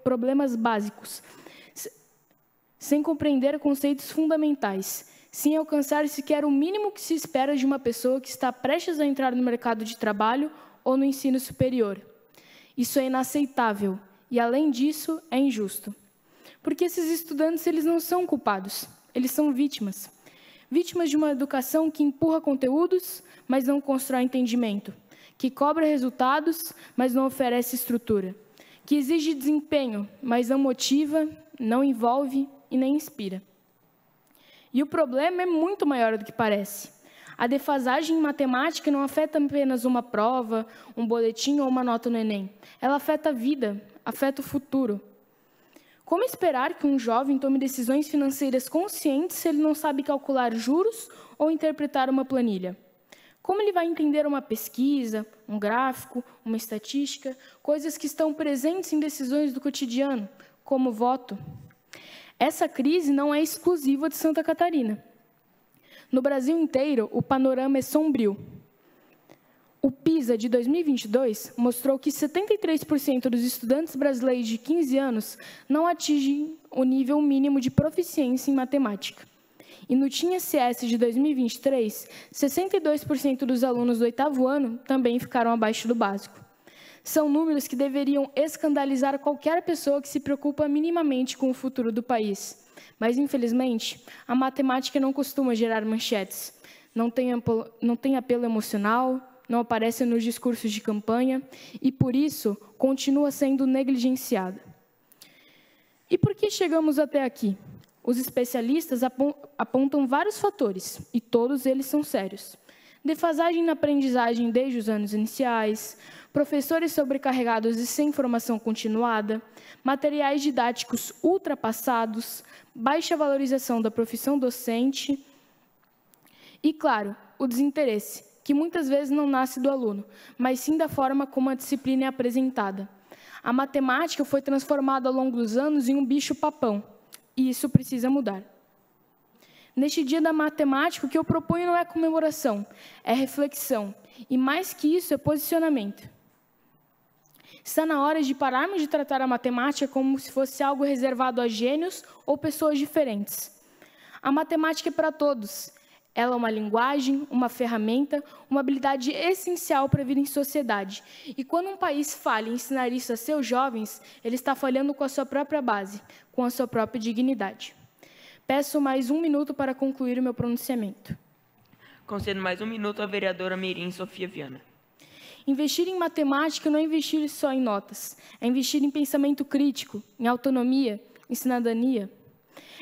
[SPEAKER 11] problemas básicos, sem compreender conceitos fundamentais, sem alcançar sequer o mínimo que se espera de uma pessoa que está prestes a entrar no mercado de trabalho ou no ensino superior. Isso é inaceitável e, além disso, é injusto. Porque esses estudantes eles não são culpados, eles são vítimas. Vítimas de uma educação que empurra conteúdos, mas não constrói entendimento, que cobra resultados, mas não oferece estrutura, que exige desempenho, mas não motiva, não envolve e nem inspira. E o problema é muito maior do que parece. A defasagem em matemática não afeta apenas uma prova, um boletim ou uma nota no Enem. Ela afeta a vida, afeta o futuro. Como esperar que um jovem tome decisões financeiras conscientes se ele não sabe calcular juros ou interpretar uma planilha? Como ele vai entender uma pesquisa, um gráfico, uma estatística, coisas que estão presentes em decisões do cotidiano, como voto? Essa crise não é exclusiva de Santa Catarina. No Brasil inteiro, o panorama é sombrio. O PISA de 2022 mostrou que 73% dos estudantes brasileiros de 15 anos não atingem o nível mínimo de proficiência em matemática. E no TIM-SS de 2023, 62% dos alunos do 8º ano também ficaram abaixo do básico. São números que deveriam escandalizar qualquer pessoa que se preocupa minimamente com o futuro do país. Mas, infelizmente, a matemática não costuma gerar manchetes. Não tem apelo emocional, não aparece nos discursos de campanha e, por isso, continua sendo negligenciada. E por que chegamos até aqui? Os especialistas apontam vários fatores, e todos eles são sérios. Defasagem na aprendizagem desde os anos iniciais, professores sobrecarregados e sem formação continuada, materiais didáticos ultrapassados, baixa valorização da profissão docente e, claro, o desinteresse, que muitas vezes não nasce do aluno, mas sim da forma como a disciplina é apresentada. A matemática foi transformada ao longo dos anos em um bicho-papão, e isso precisa mudar. Neste Dia da Matemática, o que eu proponho não é comemoração, é reflexão. E mais que isso, é posicionamento. Está na hora de pararmos de tratar a matemática como se fosse algo reservado a gênios ou pessoas diferentes. A matemática é para todos. Ela é uma linguagem, uma ferramenta, uma habilidade essencial para vir em sociedade. E quando um país falha em ensinar isso a seus jovens, ele está falhando com a sua própria base, com a sua própria dignidade. Peço mais 1 minuto para concluir o meu pronunciamento.
[SPEAKER 1] Concedendo mais 1 minuto à vereadora Mirim Sofia Viana.
[SPEAKER 11] Investir em matemática não é investir só em notas, é investir em pensamento crítico, em autonomia, em cidadania.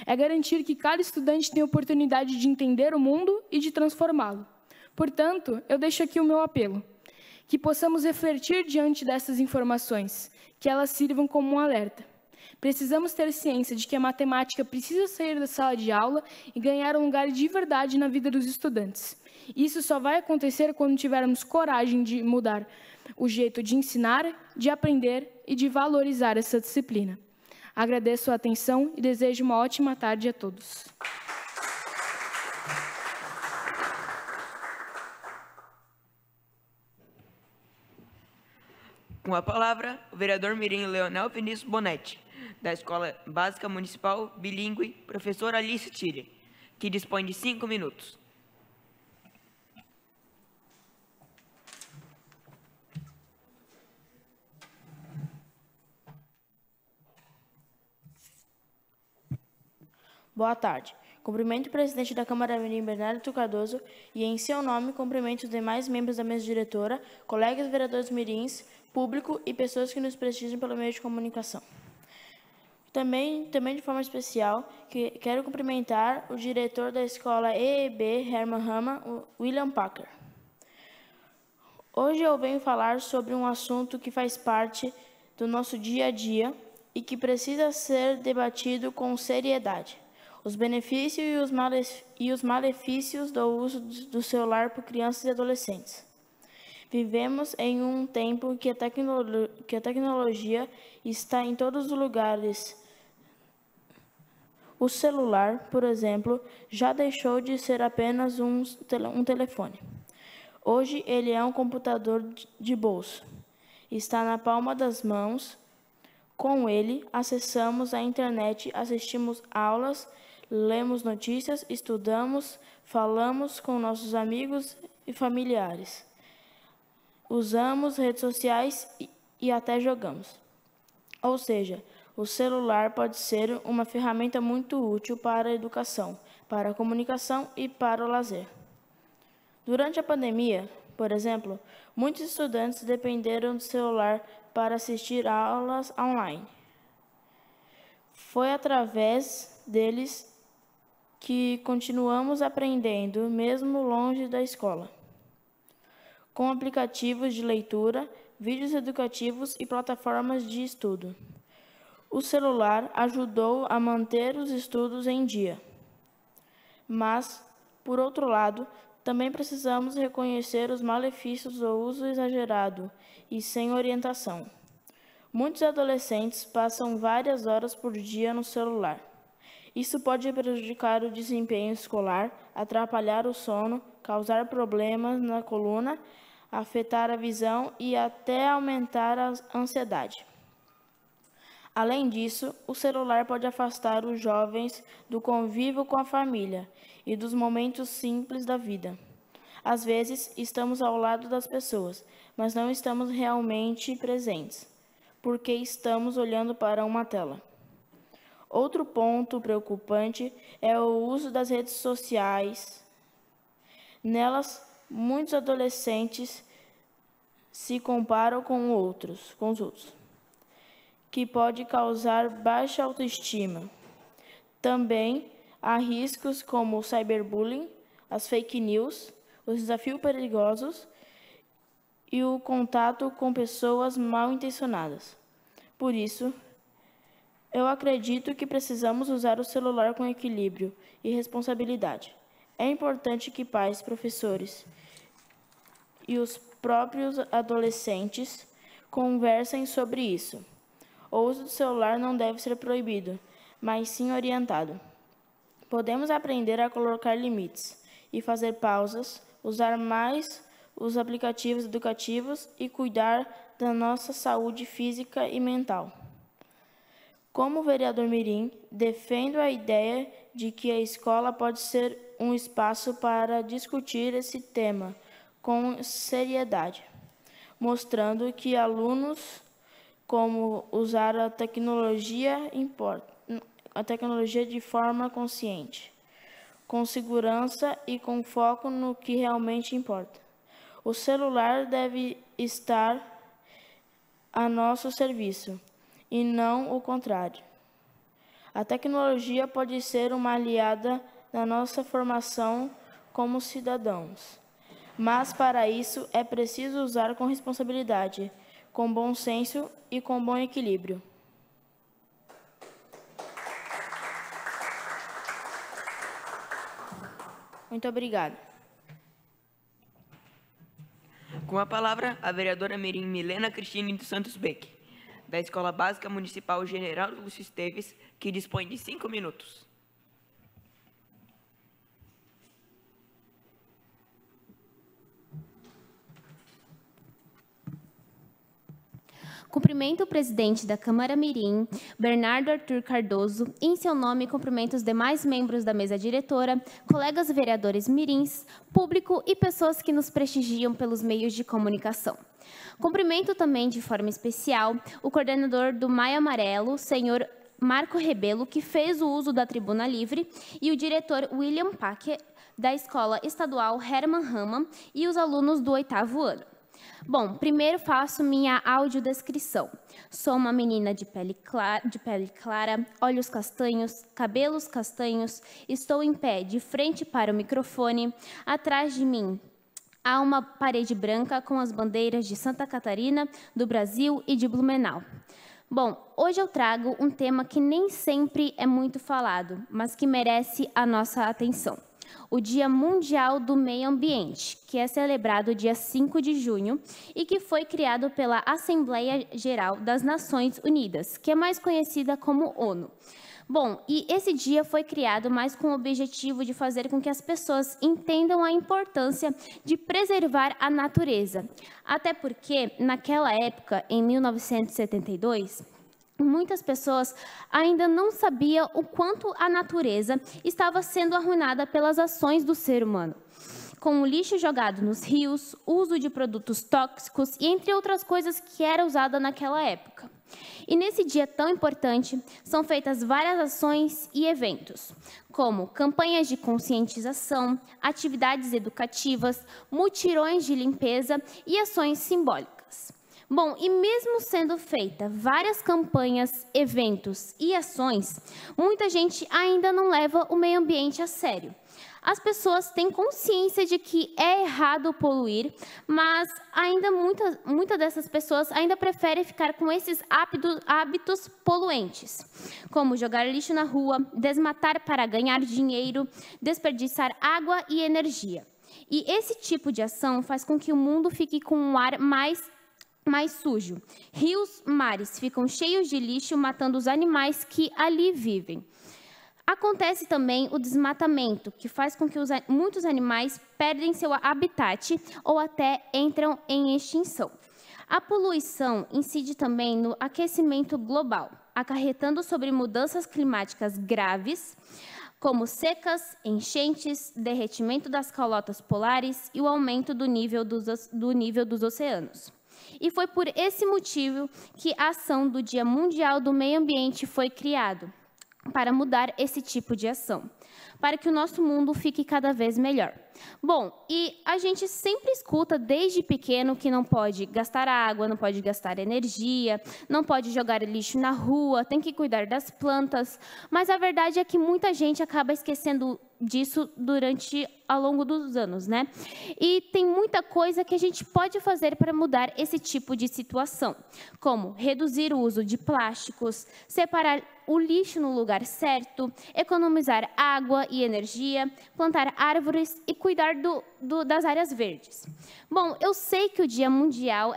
[SPEAKER 11] É garantir que cada estudante tenha oportunidade de entender o mundo e de transformá-lo. Portanto, eu deixo aqui o meu apelo, que possamos refletir diante dessas informações, que elas sirvam como um alerta. Precisamos ter ciência de que a matemática precisa sair da sala de aula e ganhar um lugar de verdade na vida dos estudantes. Isso só vai acontecer quando tivermos coragem de mudar o jeito de ensinar, de aprender e de valorizar essa disciplina. Agradeço a atenção e desejo uma ótima tarde a todos.
[SPEAKER 1] Com a palavra, o vereador Mirim Leonel Vinícius Bonetti, da Escola Básica Municipal Bilíngue, professora Alice Tille, que dispõe de 5 minutos.
[SPEAKER 12] Boa tarde. Cumprimento o presidente da Câmara Mirim, Bernardo Cardoso, e em seu nome cumprimento os demais membros da mesa diretora, colegas vereadores mirins, público e pessoas que nos prestigiam pelo meio de comunicação. Também de forma especial, quero cumprimentar o diretor da escola EEB Herman Rama, William Packer. Hoje eu venho falar sobre um assunto que faz parte do nosso dia a dia e que precisa ser debatido com seriedade. Os benefícios e os malefícios do uso do celular por crianças e adolescentes. Vivemos em um tempo que a tecnologia está em todos os lugares. O celular, por exemplo, já deixou de ser apenas um telefone. Hoje ele é um computador de bolso. Está na palma das mãos. Com ele, acessamos a internet, assistimos aulas, lemos notícias, estudamos, falamos com nossos amigos e familiares. Usamos redes sociais e até jogamos. Ou seja, o celular pode ser uma ferramenta muito útil para a educação, para a comunicação e para o lazer. Durante a pandemia, por exemplo, muitos estudantes dependeram do celular para assistir aulas online. Foi através deles que continuamos aprendendo, mesmo longe da escola, com aplicativos de leitura, vídeos educativos e plataformas de estudo. O celular ajudou a manter os estudos em dia. Mas, por outro lado, também precisamos reconhecer os malefícios do uso exagerado e sem orientação. Muitos adolescentes passam várias horas por dia no celular. Isso pode prejudicar o desempenho escolar, atrapalhar o sono, causar problemas na coluna, afetar a visão e até aumentar a ansiedade. Além disso, o celular pode afastar os jovens do convívio com a família e dos momentos simples da vida. Às vezes, estamos ao lado das pessoas, mas não estamos realmente presentes, porque estamos olhando para uma tela. Outro ponto preocupante é o uso das redes sociais. Nelas, muitos adolescentes se comparam com os outros, que pode causar baixa autoestima. Também há riscos como o cyberbullying, as fake news, os desafios perigosos e o contato com pessoas mal intencionadas. Por isso, eu acredito que precisamos usar o celular com equilíbrio e responsabilidade. É importante que pais, professores e os próprios adolescentes conversem sobre isso. O uso do celular não deve ser proibido, mas sim orientado. Podemos aprender a colocar limites e fazer pausas, usar mais os aplicativos educativos e cuidar da nossa saúde física e mental. Como vereador mirim, defendo a ideia de que a escola pode ser um espaço para discutir esse tema com seriedade, mostrando que alunos como usar a tecnologia de forma consciente. com segurança e com foco no que realmente importa. O celular deve estar a nosso serviço e não o contrário. A tecnologia pode ser uma aliada na nossa formação como cidadãos, mas para isso é preciso usar com responsabilidade, com bom senso e com bom equilíbrio. Muito obrigada.
[SPEAKER 1] Com a palavra, a vereadora mirim Milena Cristine dos Santos Beck, da Escola Básica Municipal General Lúcio Esteves, que dispõe de 5 minutos.
[SPEAKER 3] Cumprimento o presidente da Câmara Mirim, Bernardo Arthur Cardoso, e em seu nome cumprimento os demais membros da mesa diretora, colegas vereadores mirins, público e pessoas que nos prestigiam pelos meios de comunicação. Cumprimento também de forma especial o coordenador do Maio Amarelo, senhor Marco Rebelo, que fez o uso da tribuna livre, e o diretor William Packer, da Escola Estadual Hermann Hammann, e os alunos do 8º ano. Bom, primeiro faço minha audiodescrição. Sou uma menina de pele clara, olhos castanhos, cabelos castanhos, estou em pé, de frente para o microfone. Atrás de mim há uma parede branca com as bandeiras de Santa Catarina, do Brasil e de Blumenau. Bom, hoje eu trago um tema que nem sempre é muito falado, mas que merece a nossa atenção. O Dia Mundial do Meio Ambiente, que é celebrado dia 5 de junho e que foi criado pela Assembleia Geral das Nações Unidas, que é mais conhecida como ONU. Bom, e esse dia foi criado mais com o objetivo de fazer com que as pessoas entendam a importância de preservar a natureza. Até porque, naquela época, em 1972, muitas pessoas ainda não sabiam o quanto a natureza estava sendo arruinada pelas ações do ser humano, com o lixo jogado nos rios, uso de produtos tóxicos e entre outras coisas que era usada naquela época. E nesse dia tão importante, são feitas várias ações e eventos, como campanhas de conscientização, atividades educativas, mutirões de limpeza e ações simbólicas. Bom, e mesmo sendo feita várias campanhas, eventos e ações, muita gente ainda não leva o meio ambiente a sério. As pessoas têm consciência de que é errado poluir, mas ainda muitas dessas pessoas ainda preferem ficar com esses hábitos poluentes, como jogar lixo na rua, desmatar para ganhar dinheiro, desperdiçar água e energia. E esse tipo de ação faz com que o mundo fique com um ar mais sujo. Rios, mares ficam cheios de lixo, matando os animais que ali vivem. Acontece também o desmatamento, que faz com que muitos animais perdem seu habitat ou até entram em extinção. A poluição incide também no aquecimento global, acarretando sobre mudanças climáticas graves, como secas, enchentes, derretimento das calotas polares e o aumento do nível dos oceanos. E foi por esse motivo que a ação do Dia Mundial do Meio Ambiente foi criado, para mudar esse tipo de ação, para que o nosso mundo fique cada vez melhor. Bom, e a gente sempre escuta desde pequeno que não pode gastar água, não pode gastar energia, não pode jogar lixo na rua, tem que cuidar das plantas, mas a verdade é que muita gente acaba esquecendo disso ao longo dos anos, né? E tem muita coisa que a gente pode fazer para mudar esse tipo de situação, como reduzir o uso de plásticos, separar o lixo no lugar certo, economizar água e energia, plantar árvores e cuidar das áreas verdes. Bom, eu sei que o Dia Mundial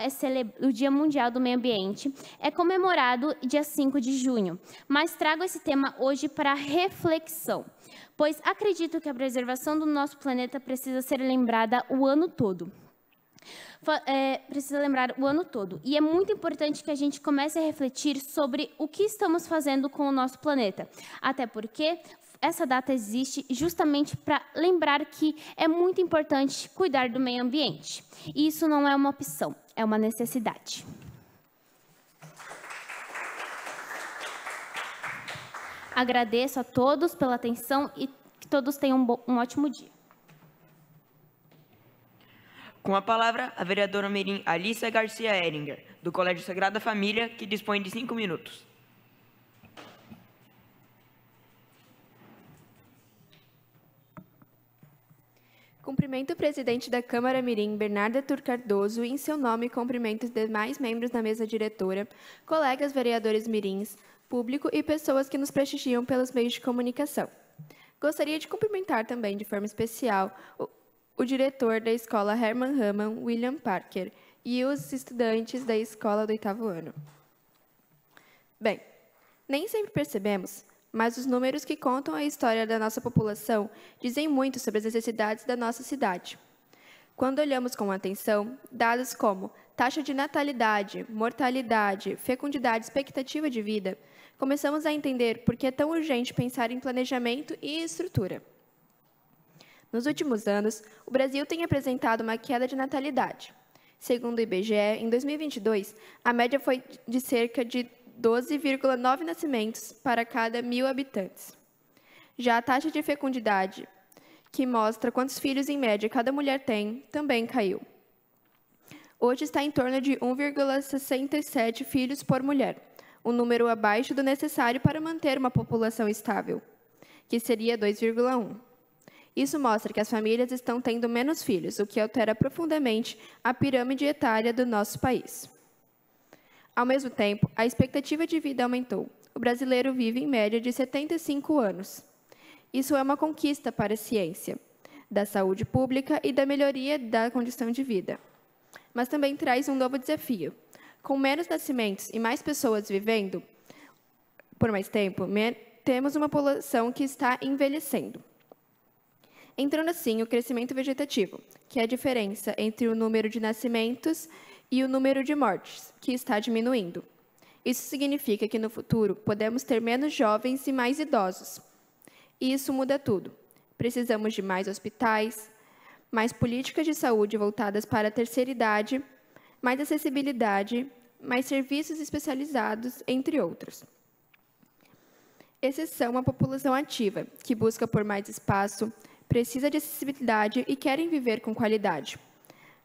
[SPEAKER 3] do Meio Ambiente é comemorado dia 5 de junho, mas trago esse tema hoje para reflexão, pois acredito que a preservação do nosso planeta precisa ser lembrada o ano todo. Precisa lembrar o ano todo. E é muito importante que a gente comece a refletir sobre o que estamos fazendo com o nosso planeta. Até porque essa data existe justamente para lembrar que é muito importante cuidar do meio ambiente. E isso não é uma opção, é uma necessidade. Agradeço a todos pela atenção e que todos tenham um ótimo dia.
[SPEAKER 1] Com a palavra, a vereadora mirim Alícia Garcia Ehringer, do Colégio Sagrada Família, que dispõe de 5 minutos.
[SPEAKER 13] Cumprimento o presidente da Câmara Mirim, Bernardo Arthur Cardoso, e em seu nome cumprimento os demais membros da mesa diretora, colegas vereadores mirins, público e pessoas que nos prestigiam pelos meios de comunicação. Gostaria de cumprimentar também, de forma especial, o diretor da escola Herman Hamann, William Parker, e os estudantes da escola do 8º ano. Bem, nem sempre percebemos, mas os números que contam a história da nossa população dizem muito sobre as necessidades da nossa cidade. Quando olhamos com atenção, dados como taxa de natalidade, mortalidade, fecundidade e expectativa de vida, começamos a entender por que é tão urgente pensar em planejamento e estrutura. Nos últimos anos, o Brasil tem apresentado uma queda de natalidade. Segundo o IBGE, em 2022, a média foi de cerca de 12,9 nascimentos para cada 1.000 habitantes. Já a taxa de fecundidade, que mostra quantos filhos em média cada mulher tem, também caiu. Hoje está em torno de 1,67 filhos por mulher, um número abaixo do necessário para manter uma população estável, que seria 2,1. Isso mostra que as famílias estão tendo menos filhos, o que altera profundamente a pirâmide etária do nosso país. Ao mesmo tempo, a expectativa de vida aumentou. O brasileiro vive em média de 75 anos. Isso é uma conquista para a ciência, da saúde pública e da melhoria da condição de vida. Mas também traz um novo desafio. Com menos nascimentos e mais pessoas vivendo por mais tempo, temos uma população que está envelhecendo. Entrando assim o crescimento vegetativo, que é a diferença entre o número de nascimentos e o número de mortes, que está diminuindo. Isso significa que no futuro podemos ter menos jovens e mais idosos. E isso muda tudo. Precisamos de mais hospitais, mais políticas de saúde voltadas para a terceira idade, mais acessibilidade, mais serviços especializados, entre outros. Esses são a população ativa, que busca por mais espaço, precisa de acessibilidade e querem viver com qualidade.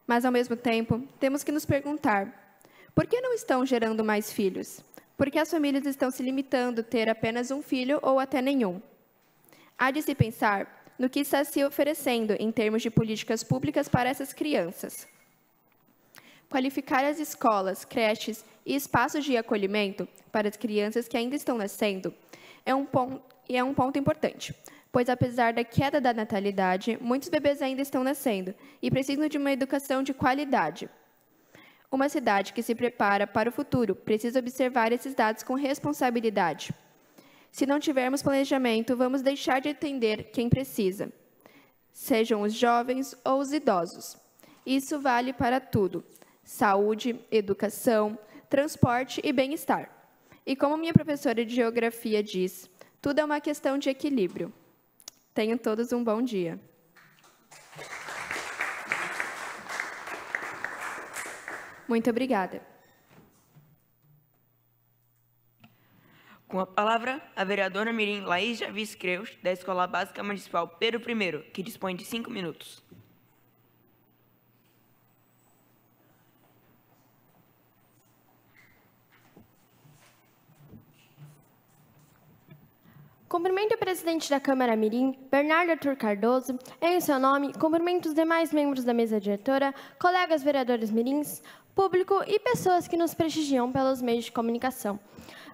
[SPEAKER 13] Mas, ao mesmo tempo, temos que nos perguntar, por que não estão gerando mais filhos? Por que as famílias estão se limitando a ter apenas um filho ou até nenhum? Há de se pensar no que está se oferecendo em termos de políticas públicas para essas crianças. Qualificar as escolas, creches e espaços de acolhimento para as crianças que ainda estão nascendo é um ponto importante, pois, apesar da queda da natalidade, muitos bebês ainda estão nascendo e precisam de uma educação de qualidade. Uma cidade que se prepara para o futuro precisa observar esses dados com responsabilidade. Se não tivermos planejamento, vamos deixar de atender quem precisa, sejam os jovens ou os idosos. Isso vale para tudo: saúde, educação, transporte e bem-estar. E como minha professora de geografia diz, tudo é uma questão de equilíbrio. Tenham todos um bom dia. Muito obrigada.
[SPEAKER 1] Com a palavra, a vereadora mirim Laís Javis Creus, da Escola Básica Municipal Pedro I, que dispõe de 5 minutos.
[SPEAKER 14] Cumprimento o presidente da Câmara Mirim, Bernardo Arthur Cardoso, e, em seu nome, cumprimento os demais membros da mesa diretora, colegas vereadores mirins, público e pessoas que nos prestigiam pelos meios de comunicação.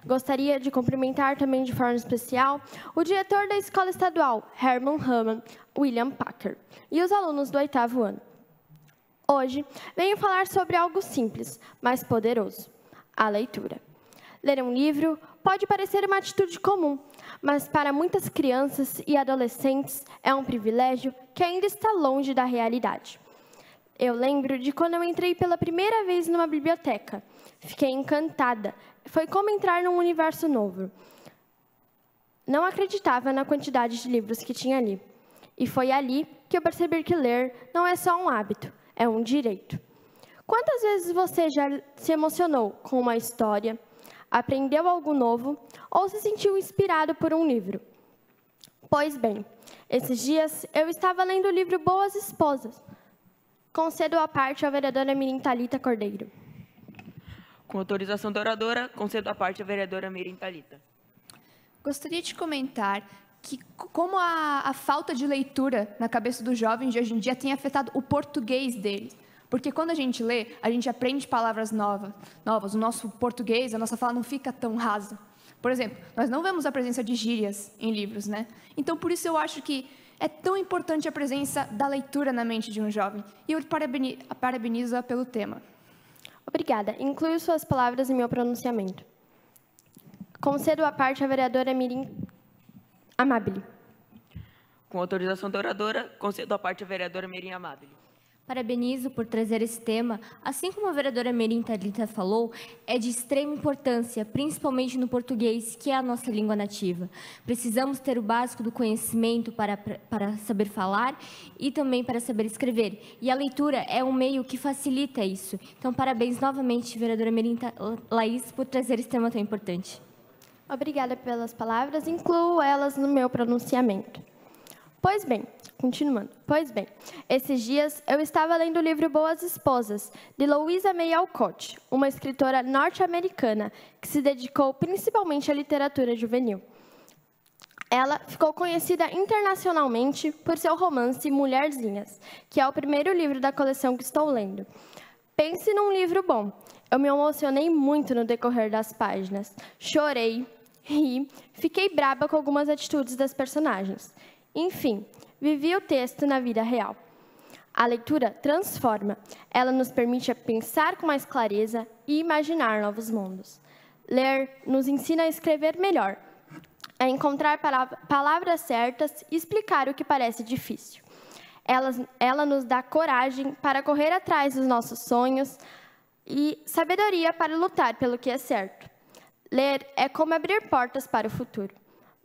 [SPEAKER 14] Gostaria de cumprimentar também de forma especial o diretor da Escola Estadual, Herman Hamann, William Parker, e os alunos do 8º ano. Hoje, venho falar sobre algo simples, mas poderoso: a leitura. Ler um livro pode parecer uma atitude comum, mas para muitas crianças e adolescentes é um privilégio que ainda está longe da realidade. Eu lembro de quando eu entrei pela primeira vez numa biblioteca. Fiquei encantada. Foi como entrar num universo novo. Não acreditava na quantidade de livros que tinha ali. E foi ali que eu percebi que ler não é só um hábito, é um direito. Quantas vezes você já se emocionou com uma história, aprendeu algo novo ou se sentiu inspirado por um livro? Pois bem, Esses dias, eu estava lendo o livro Boas Esposas. Concedo a parte à vereadora Mirim Thalita Cordeiro.
[SPEAKER 1] Com autorização da oradora, concedo a parte à vereadora Mirim Thalita.
[SPEAKER 7] Gostaria de comentar que como a falta de leitura na cabeça dos jovens de hoje em dia tem afetado o português deles. Porque quando a gente lê, a gente aprende palavras novas. O nosso português, a nossa fala não fica tão rasa. Por exemplo, nós não vemos a presença de gírias em livros, né? Então, por isso eu acho que é tão importante a presença da leitura na mente de um jovem. E eu parabenizo-a pelo tema.
[SPEAKER 14] Obrigada. Incluo suas palavras em meu pronunciamento. Concedo a parte à vereadora Mirim Amabile.
[SPEAKER 1] Com autorização da oradora, concedo a parte à vereadora Mirim Amabile.
[SPEAKER 3] Parabenizo por trazer esse tema. Assim como a vereadora Mirim Thalita falou, é de extrema importância, principalmente no português, que é a nossa língua nativa. Precisamos ter o básico do conhecimento para saber falar e também para saber escrever. E a leitura é um meio que facilita isso. Então, parabéns novamente, vereadora Mirim Laís, por trazer esse tema tão importante.
[SPEAKER 14] Obrigada pelas palavras, incluo elas no meu pronunciamento. Pois bem, continuando. Pois bem, esses dias eu estava lendo o livro Boas Esposas, de Louisa May Alcott, uma escritora norte-americana que se dedicou principalmente à literatura juvenil. Ela ficou conhecida internacionalmente por seu romance Mulherzinhas, que é o primeiro livro da coleção que estou lendo. Pense num livro bom. Eu me emocionei muito no decorrer das páginas. Chorei, ri, fiquei braba com algumas atitudes das personagens. Enfim, vivi o texto na vida real. A leitura transforma. Ela nos permite pensar com mais clareza e imaginar novos mundos. Ler nos ensina a escrever melhor, a encontrar palavras certas e explicar o que parece difícil. Ela nos dá coragem para correr atrás dos nossos sonhos e sabedoria para lutar pelo que é certo. Ler é como abrir portas para o futuro.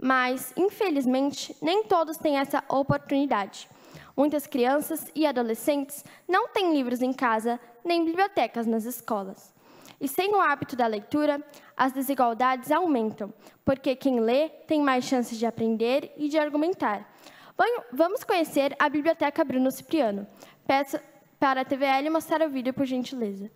[SPEAKER 14] Mas, infelizmente, nem todos têm essa oportunidade. Muitas crianças e adolescentes não têm livros em casa, nem bibliotecas nas escolas. E sem o hábito da leitura, as desigualdades aumentam, porque quem lê tem mais chances de aprender e de argumentar. Vamos conhecer a Biblioteca Bruno Cipriano. Peço para a TVL mostrar o vídeo, por gentileza.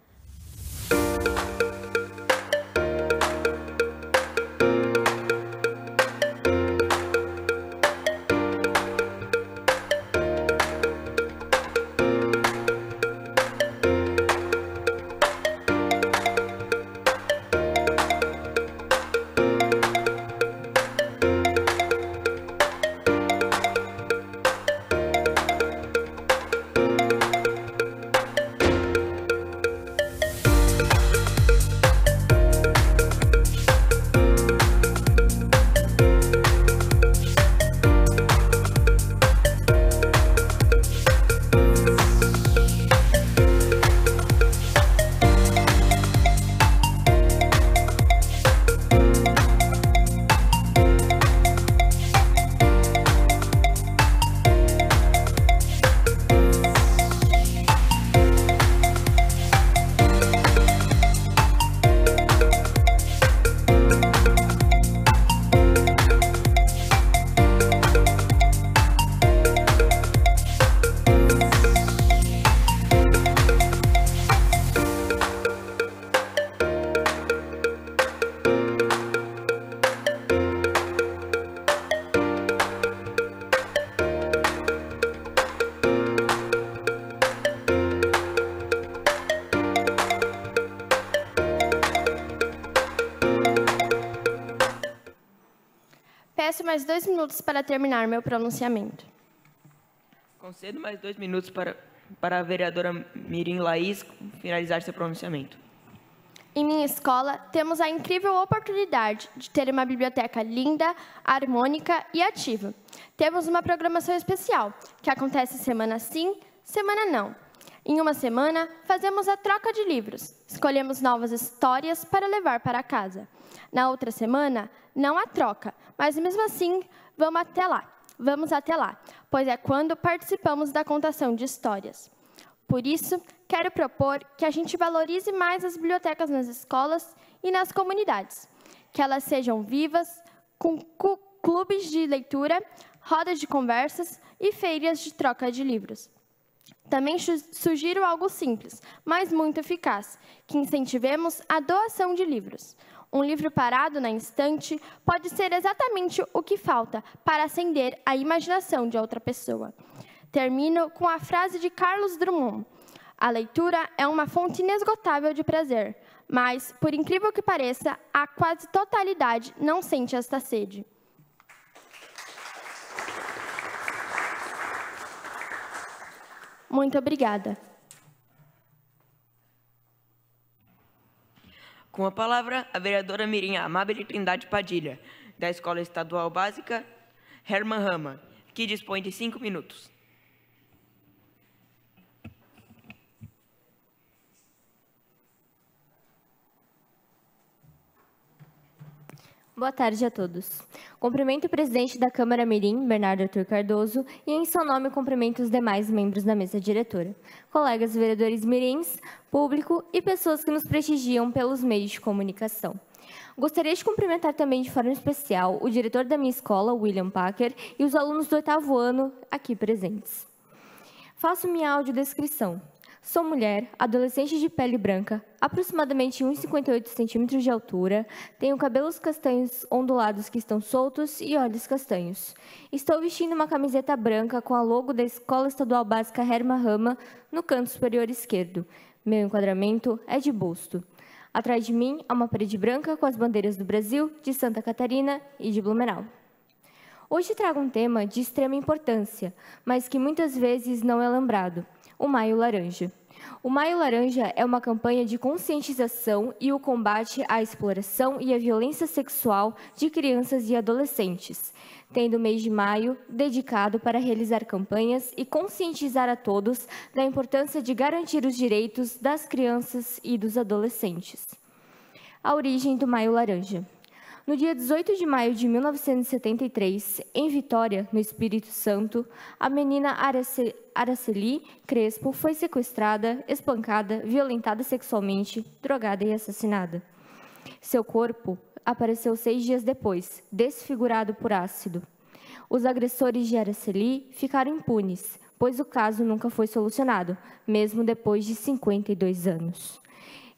[SPEAKER 14] Peço mais 2 minutos para terminar meu pronunciamento.
[SPEAKER 1] Concedo mais 2 minutos para a vereadora Mirim Laís finalizar seu pronunciamento.
[SPEAKER 14] Em minha escola, temos a incrível oportunidade de ter uma biblioteca linda, harmônica e ativa. Temos uma programação especial, que acontece semana sim, semana não. Em uma semana, fazemos a troca de livros. Escolhemos novas histórias para levar para casa. Na outra semana, não há troca, mas mesmo assim, vamos até lá, pois é quando participamos da contação de histórias. Por isso, quero propor que a gente valorize mais as bibliotecas nas escolas e nas comunidades, que elas sejam vivas, com clubes de leitura, rodas de conversas e feiras de troca de livros. Também sugiro algo simples, mas muito eficaz, que incentivemos a doação de livros. Um livro parado na estante pode ser exatamente o que falta para acender a imaginação de outra pessoa. Termino com a frase de Carlos Drummond: a leitura é uma fonte inesgotável de prazer, mas, por incrível que pareça, a quase totalidade não sente esta sede. Muito obrigada.
[SPEAKER 1] Com a palavra, a vereadora mirim Amábile Trindade Padilha, da Escola Estadual Básica Herman Rama, que dispõe de 5 minutos.
[SPEAKER 15] Boa tarde a todos. Cumprimento o presidente da Câmara Mirim, Bernardo Arthur Cardoso, e em seu nome cumprimento os demais membros da mesa diretora, colegas vereadores mirins, público e pessoas que nos prestigiam pelos meios de comunicação. Gostaria de cumprimentar também de forma especial o diretor da minha escola, William Packer, e os alunos do 8º ano aqui presentes. Faço minha audiodescrição. Sou mulher, adolescente de pele branca, aproximadamente 1,58 centímetros de altura, tenho cabelos castanhos ondulados que estão soltos e olhos castanhos. Estou vestindo uma camiseta branca com a logo da Escola Estadual Básica Herman Rama no canto superior esquerdo. Meu enquadramento é de busto. Atrás de mim há uma parede branca com as bandeiras do Brasil, de Santa Catarina e de Blumenau. Hoje trago um tema de extrema importância, mas que muitas vezes não é lembrado: o Maio Laranja. O Maio Laranja é uma campanha de conscientização e o combate à exploração e à violência sexual de crianças e adolescentes, tendo o mês de maio dedicado para realizar campanhas e conscientizar a todos da importância de garantir os direitos das crianças e dos adolescentes. A origem do Maio Laranja. No dia 18 de maio de 1973, em Vitória, no Espírito Santo, a menina Araceli Crespo foi sequestrada, espancada, violentada sexualmente, drogada e assassinada. Seu corpo apareceu 6 dias depois, desfigurado por ácido. Os agressores de Araceli ficaram impunes, pois o caso nunca foi solucionado, mesmo depois de 52 anos.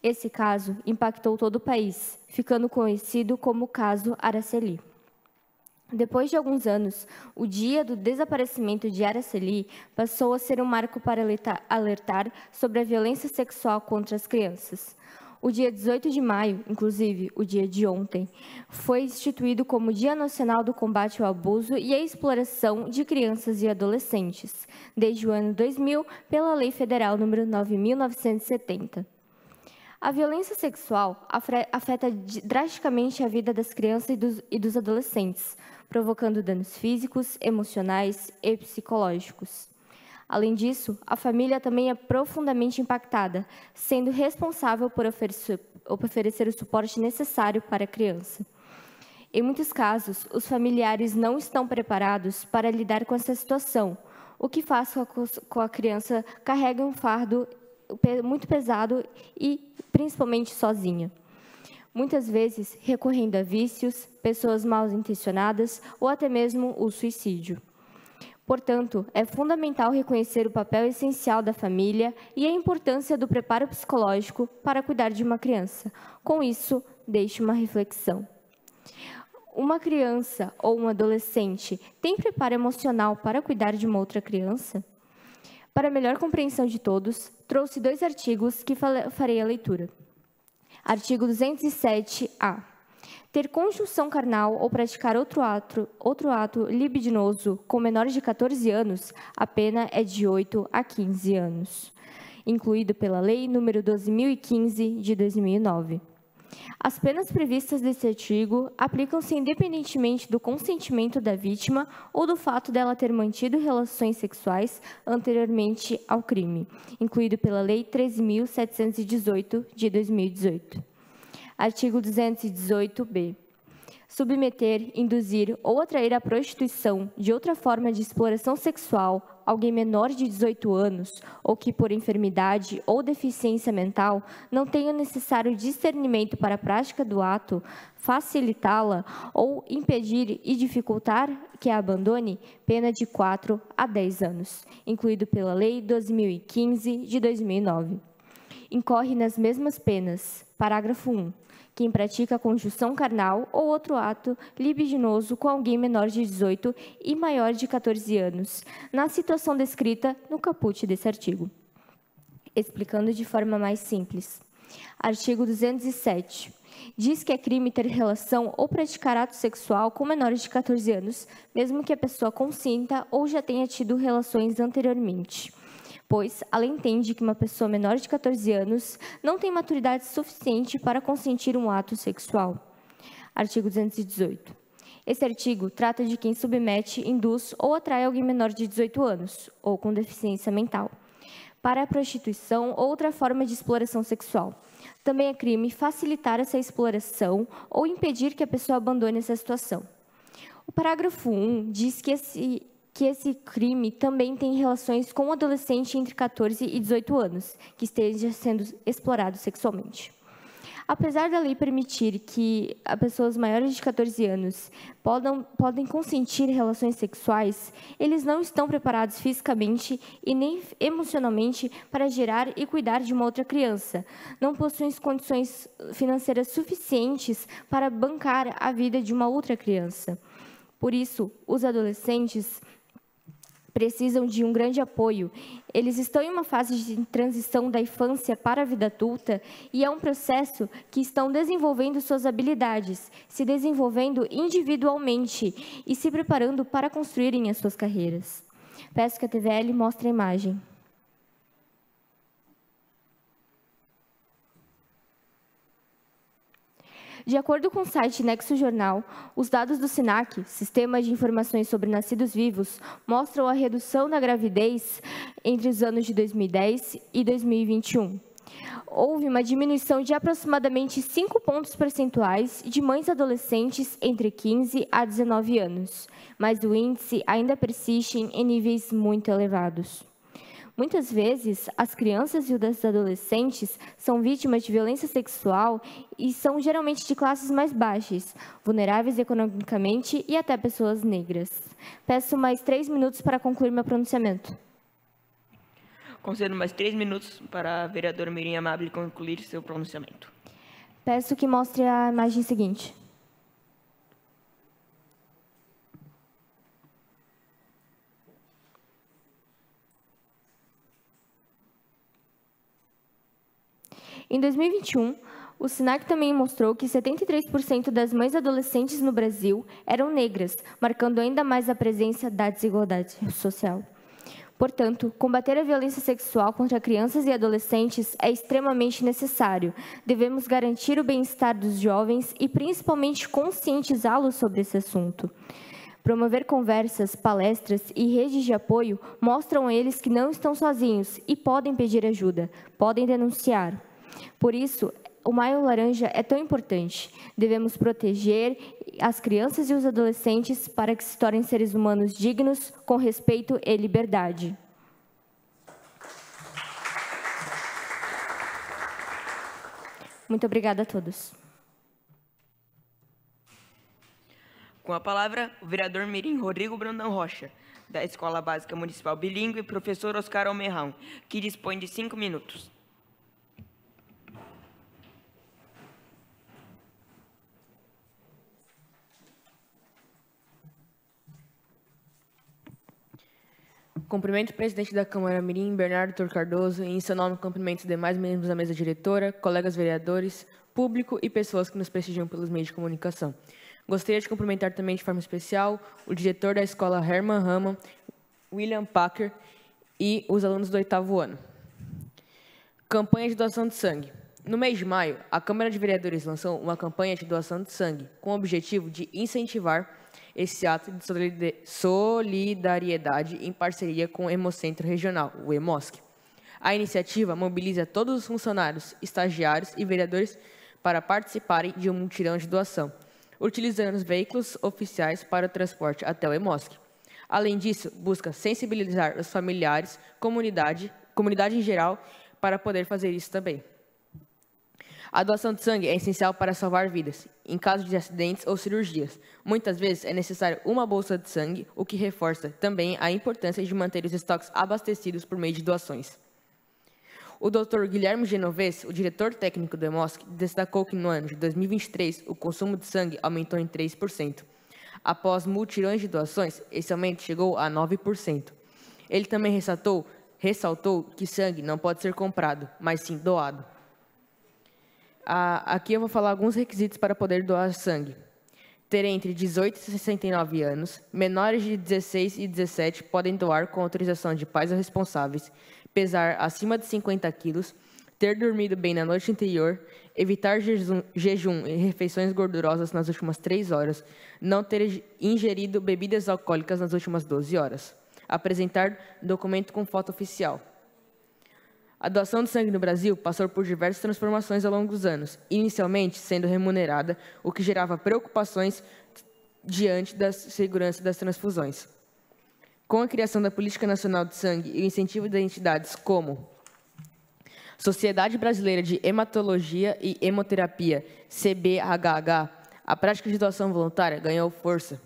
[SPEAKER 15] Esse caso impactou todo o país, ficando conhecido como o caso Araceli. Depois de alguns anos, o dia do desaparecimento de Araceli passou a ser um marco para alertar sobre a violência sexual contra as crianças. O dia 18 de maio, inclusive o dia de ontem, foi instituído como Dia Nacional do Combate ao Abuso e à Exploração de Crianças e Adolescentes, desde o ano 2000, pela Lei Federal nº 9.970. A violência sexual afeta drasticamente a vida das crianças e dos adolescentes, provocando danos físicos, emocionais e psicológicos. Além disso, a família também é profundamente impactada, sendo responsável por oferecer o suporte necessário para a criança. Em muitos casos, os familiares não estão preparados para lidar com essa situação, o que faz com que a criança carregue um fardo muito pesado e principalmente sozinha. Muitas vezes recorrendo a vícios, pessoas mal intencionadas ou até mesmo o suicídio. Portanto, é fundamental reconhecer o papel essencial da família e a importância do preparo psicológico para cuidar de uma criança. Com isso, deixo uma reflexão. Uma criança ou um adolescente tem preparo emocional para cuidar de uma outra criança? Para melhor compreensão de todos, trouxe 2 artigos que farei a leitura. Artigo 207-A. Ter conjunção carnal ou praticar outro ato libidinoso com menores de 14 anos, a pena é de 8 a 15 anos. Incluído pela Lei nº 12.015, de 2009. As penas previstas nesse artigo aplicam-se independentemente do consentimento da vítima ou do fato dela ter mantido relações sexuais anteriormente ao crime, incluído pela Lei 13.718, de 2018. Artigo 218-B. Submeter, induzir ou atrair à prostituição de outra forma de exploração sexual alguém menor de 18 anos ou que, por enfermidade ou deficiência mental, não tenha o necessário discernimento para a prática do ato, facilitá-la ou impedir e dificultar que a abandone, pena de 4 a 10 anos, incluído pela Lei 2015 de 2009. Incorre nas mesmas penas. Parágrafo 1. Quem pratica conjunção carnal ou outro ato libidinoso com alguém menor de 18 e maior de 14 anos, na situação descrita no caput desse artigo. Explicando de forma mais simples. Artigo 207. Diz que é crime ter relação ou praticar ato sexual com menores de 14 anos, mesmo que a pessoa consinta ou já tenha tido relações anteriormente. Pois a lei entende que uma pessoa menor de 14 anos não tem maturidade suficiente para consentir um ato sexual. Artigo 218. Esse artigo trata de quem submete, induz ou atrai alguém menor de 18 anos, ou com deficiência mental, para a prostituição ou outra forma de exploração sexual. Também é crime facilitar essa exploração ou impedir que a pessoa abandone essa situação. O parágrafo 1 diz que esse crime também tem relações com um adolescente entre 14 e 18 anos, que esteja sendo explorado sexualmente. Apesar da lei permitir que as pessoas maiores de 14 anos podem consentir relações sexuais, eles não estão preparados fisicamente e nem emocionalmente para gerar e cuidar de uma outra criança. Não possuem condições financeiras suficientes para bancar a vida de uma outra criança. Por isso, os adolescentes precisam de um grande apoio. Eles estão em uma fase de transição da infância para a vida adulta e é um processo que estão desenvolvendo suas habilidades, se desenvolvendo individualmente e se preparando para construírem as suas carreiras. Peço que a TVL mostre a imagem. De acordo com o site Nexo Jornal, os dados do SINAC, Sistema de Informações sobre Nascidos Vivos, mostram a redução da gravidez entre os anos de 2010 e 2021. Houve uma diminuição de aproximadamente 5 pontos percentuais de mães adolescentes entre 15 a 19 anos, mas o índice ainda persiste em níveis muito elevados. Muitas vezes, as crianças e os adolescentes são vítimas de violência sexual e são geralmente de classes mais baixas, vulneráveis economicamente e até pessoas negras. Peço mais 3 minutos para concluir meu pronunciamento.
[SPEAKER 1] Concedo mais 3 minutos para a vereadora Mirim Amable concluir seu pronunciamento.
[SPEAKER 15] Peço que mostre a imagem seguinte. Em 2021, o SINAC também mostrou que 73% das mães adolescentes no Brasil eram negras, marcando ainda mais a presença da desigualdade social. Portanto, combater a violência sexual contra crianças e adolescentes é extremamente necessário. Devemos garantir o bem-estar dos jovens e, principalmente, conscientizá-los sobre esse assunto. Promover conversas, palestras e redes de apoio mostram a eles que não estão sozinhos e podem pedir ajuda, podem denunciar. Por isso, o Maio Laranja é tão importante. Devemos proteger as crianças e os adolescentes para que se tornem seres humanos dignos, com respeito e liberdade. Muito obrigada a todos.
[SPEAKER 1] Com a palavra, o vereador Mirim Rodrigo Brandão Rocha, da Escola Básica Municipal Bilíngue, professor Oscar Almerrão, que dispõe de 5 minutos.
[SPEAKER 5] Cumprimento o presidente da Câmara Mirim, Bernardo Arthur Cardoso, e em seu nome cumprimento os demais membros da mesa diretora, colegas vereadores, público e pessoas que nos prestigiam pelos meios de comunicação. Gostaria de cumprimentar também de forma especial o diretor da escola Herman Rama, William Packer, e os alunos do 8º ano. Campanha de doação de sangue. No mês de maio, a Câmara de Vereadores lançou uma campanha de doação de sangue, com o objetivo de incentivar esse ato de solidariedade em parceria com o Hemocentro Regional, o Hemosc. A iniciativa mobiliza todos os funcionários, estagiários e vereadores para participarem de um mutirão de doação, utilizando os veículos oficiais para o transporte até o Hemosc. Além disso, busca sensibilizar os familiares, comunidade em geral, para poder fazer isso também. A doação de sangue é essencial para salvar vidas, em caso de acidentes ou cirurgias. Muitas vezes é necessário uma bolsa de sangue, o que reforça também a importância de manter os estoques abastecidos por meio de doações. O Dr. Guilherme Genovese, o diretor técnico do EMOSC, destacou que no ano de 2023 o consumo de sangue aumentou em 3%. Após mutirões de doações, esse aumento chegou a 9%. Ele também ressaltou que sangue não pode ser comprado, mas sim doado. Aqui eu vou falar alguns requisitos para poder doar sangue. Ter entre 18 e 69 anos, menores de 16 e 17 podem doar com autorização de pais ou responsáveis, pesar acima de 50 quilos, ter dormido bem na noite anterior, evitar jejum e refeições gordurosas nas últimas 3 horas, não ter ingerido bebidas alcoólicas nas últimas 12 horas, apresentar documento com foto oficial. A doação de sangue no Brasil passou por diversas transformações ao longo dos anos, inicialmente sendo remunerada, o que gerava preocupações diante da segurança das transfusões. Com a criação da Política Nacional de Sangue e o incentivo de entidades como Sociedade Brasileira de Hematologia e Hemoterapia, CBHH, a prática de doação voluntária ganhou força.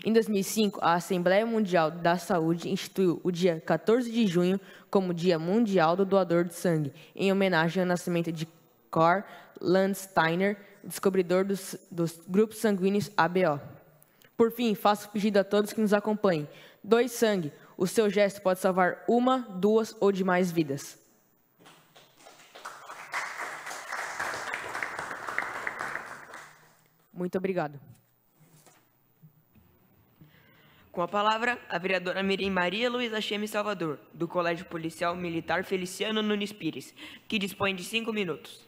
[SPEAKER 5] Em 2005, a Assembleia Mundial da Saúde instituiu o dia 14 de junho como Dia Mundial do Doador de Sangue, em homenagem ao nascimento de Karl Landsteiner, descobridor dos grupos sanguíneos ABO. Por fim, faço pedido a todos que nos acompanhem. Doe sangue. O seu gesto pode salvar 1, 2 ou de mais vidas. Muito obrigado.
[SPEAKER 1] Com a palavra, a vereadora Mirim Maria Luísa Cheme Salvador, do Colégio Policial Militar Feliciano Nunes Pires, que dispõe de 5 minutos.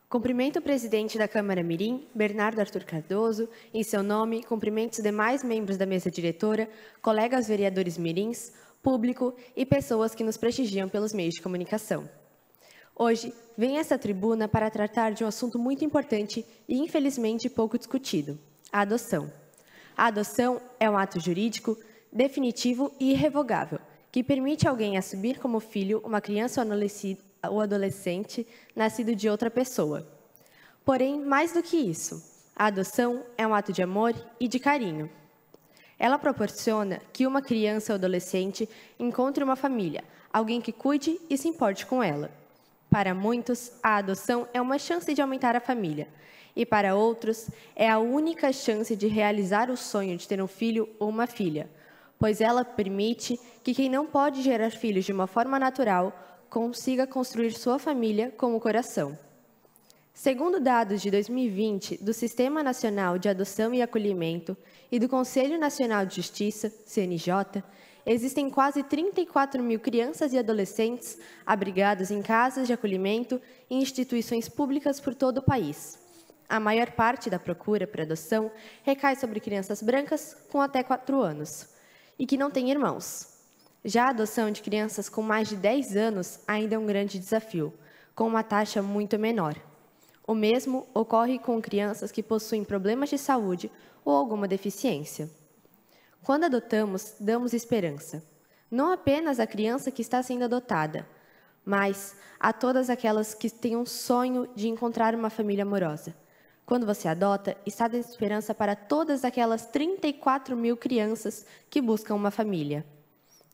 [SPEAKER 8] Cumprimento o presidente da Câmara Mirim, Bernardo Arthur Cardoso, em seu nome, cumprimento os demais membros da mesa diretora, colegas vereadores mirins, público e pessoas que nos prestigiam pelos meios de comunicação. Hoje, venho a essa tribuna para tratar de um assunto muito importante e, infelizmente, pouco discutido: a adoção. A adoção é um ato jurídico, definitivo e irrevogável, que permite alguém assumir como filho uma criança ou adolescente nascido de outra pessoa. Porém, mais do que isso, a adoção é um ato de amor e de carinho. Ela proporciona que uma criança ou adolescente encontre uma família, alguém que cuide e se importe com ela. Para muitos, a adoção é uma chance de aumentar a família, e para outros, é a única chance de realizar o sonho de ter um filho ou uma filha, pois ela permite que quem não pode gerar filhos de uma forma natural consiga construir sua família com o coração. Segundo dados de 2020 do Sistema Nacional de Adoção e Acolhimento e do Conselho Nacional de Justiça, CNJ, existem quase 34 mil crianças e adolescentes abrigados em casas de acolhimento e instituições públicas por todo o país. A maior parte da procura por adoção recai sobre crianças brancas com até 4 anos e que não têm irmãos. Já a adoção de crianças com mais de 10 anos ainda é um grande desafio, com uma taxa muito menor. O mesmo ocorre com crianças que possuem problemas de saúde ou alguma deficiência. Quando adotamos, damos esperança, não apenas à criança que está sendo adotada, mas a todas aquelas que têm um sonho de encontrar uma família amorosa. Quando você adota, está dando esperança para todas aquelas 34 mil crianças que buscam uma família.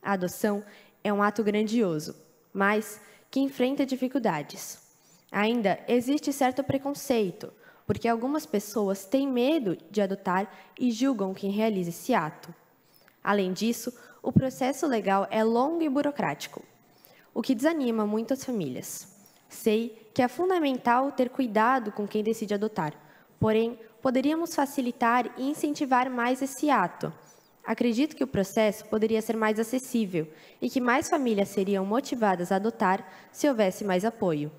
[SPEAKER 8] A adoção é um ato grandioso, mas que enfrenta dificuldades. Ainda existe certo preconceito, porque algumas pessoas têm medo de adotar e julgam quem realiza esse ato. Além disso, o processo legal é longo e burocrático, o que desanima muitas famílias. Sei que é fundamental ter cuidado com quem decide adotar, porém, poderíamos facilitar e incentivar mais esse ato. Acredito que o processo poderia ser mais acessível e que mais famílias seriam motivadas a adotar se houvesse mais apoio.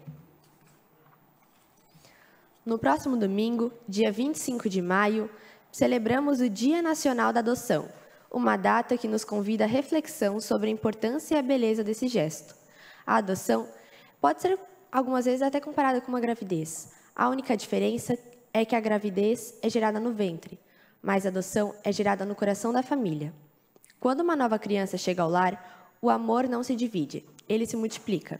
[SPEAKER 8] No próximo domingo, dia 25 de maio, celebramos o Dia Nacional da Adoção, uma data que nos convida à reflexão sobre a importância e a beleza desse gesto. A adoção pode ser
[SPEAKER 16] algumas vezes até comparada com uma gravidez. A única diferença é que a gravidez é gerada no ventre, mas a adoção é gerada no coração da família. Quando uma nova criança chega ao lar, o amor não se divide, ele se multiplica.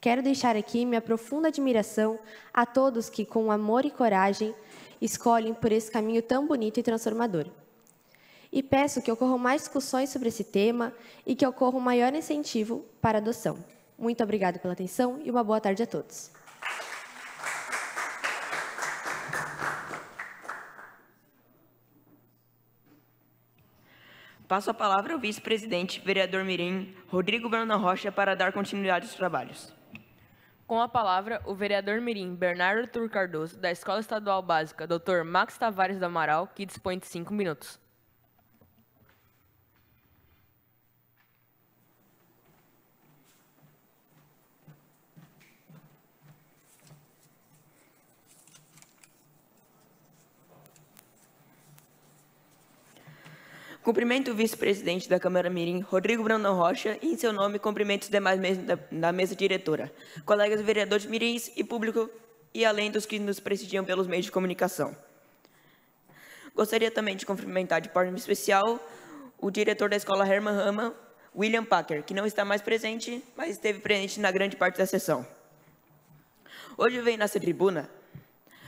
[SPEAKER 16] Quero deixar aqui minha profunda admiração a todos que, com amor e coragem, escolhem por esse caminho tão bonito e transformador. E peço que ocorram mais discussões sobre esse tema e que ocorra um maior incentivo para a adoção. Muito obrigada pela atenção e uma boa tarde a todos.
[SPEAKER 1] Passo a palavra ao vice-presidente, vereador Mirim, Rodrigo Brandão Rocha, para dar continuidade aos trabalhos.
[SPEAKER 5] Com a palavra, o vereador Mirim Bernardo Arthur Cardoso, da Escola Estadual Básica Dr. Max Tavares do Amaral, que dispõe de 5 minutos.
[SPEAKER 1] Cumprimento o vice-presidente da Câmara Mirim, Rodrigo Brandão Rocha, e em seu nome cumprimento os demais membros da mesa diretora, colegas vereadores mirins e público, e além dos que nos prestigiam pelos meios de comunicação. Gostaria também de cumprimentar de forma especial o diretor da escola Hermann Rama, William Packer, que não está mais presente, mas esteve presente na grande parte da sessão. Hoje eu venho nessa tribuna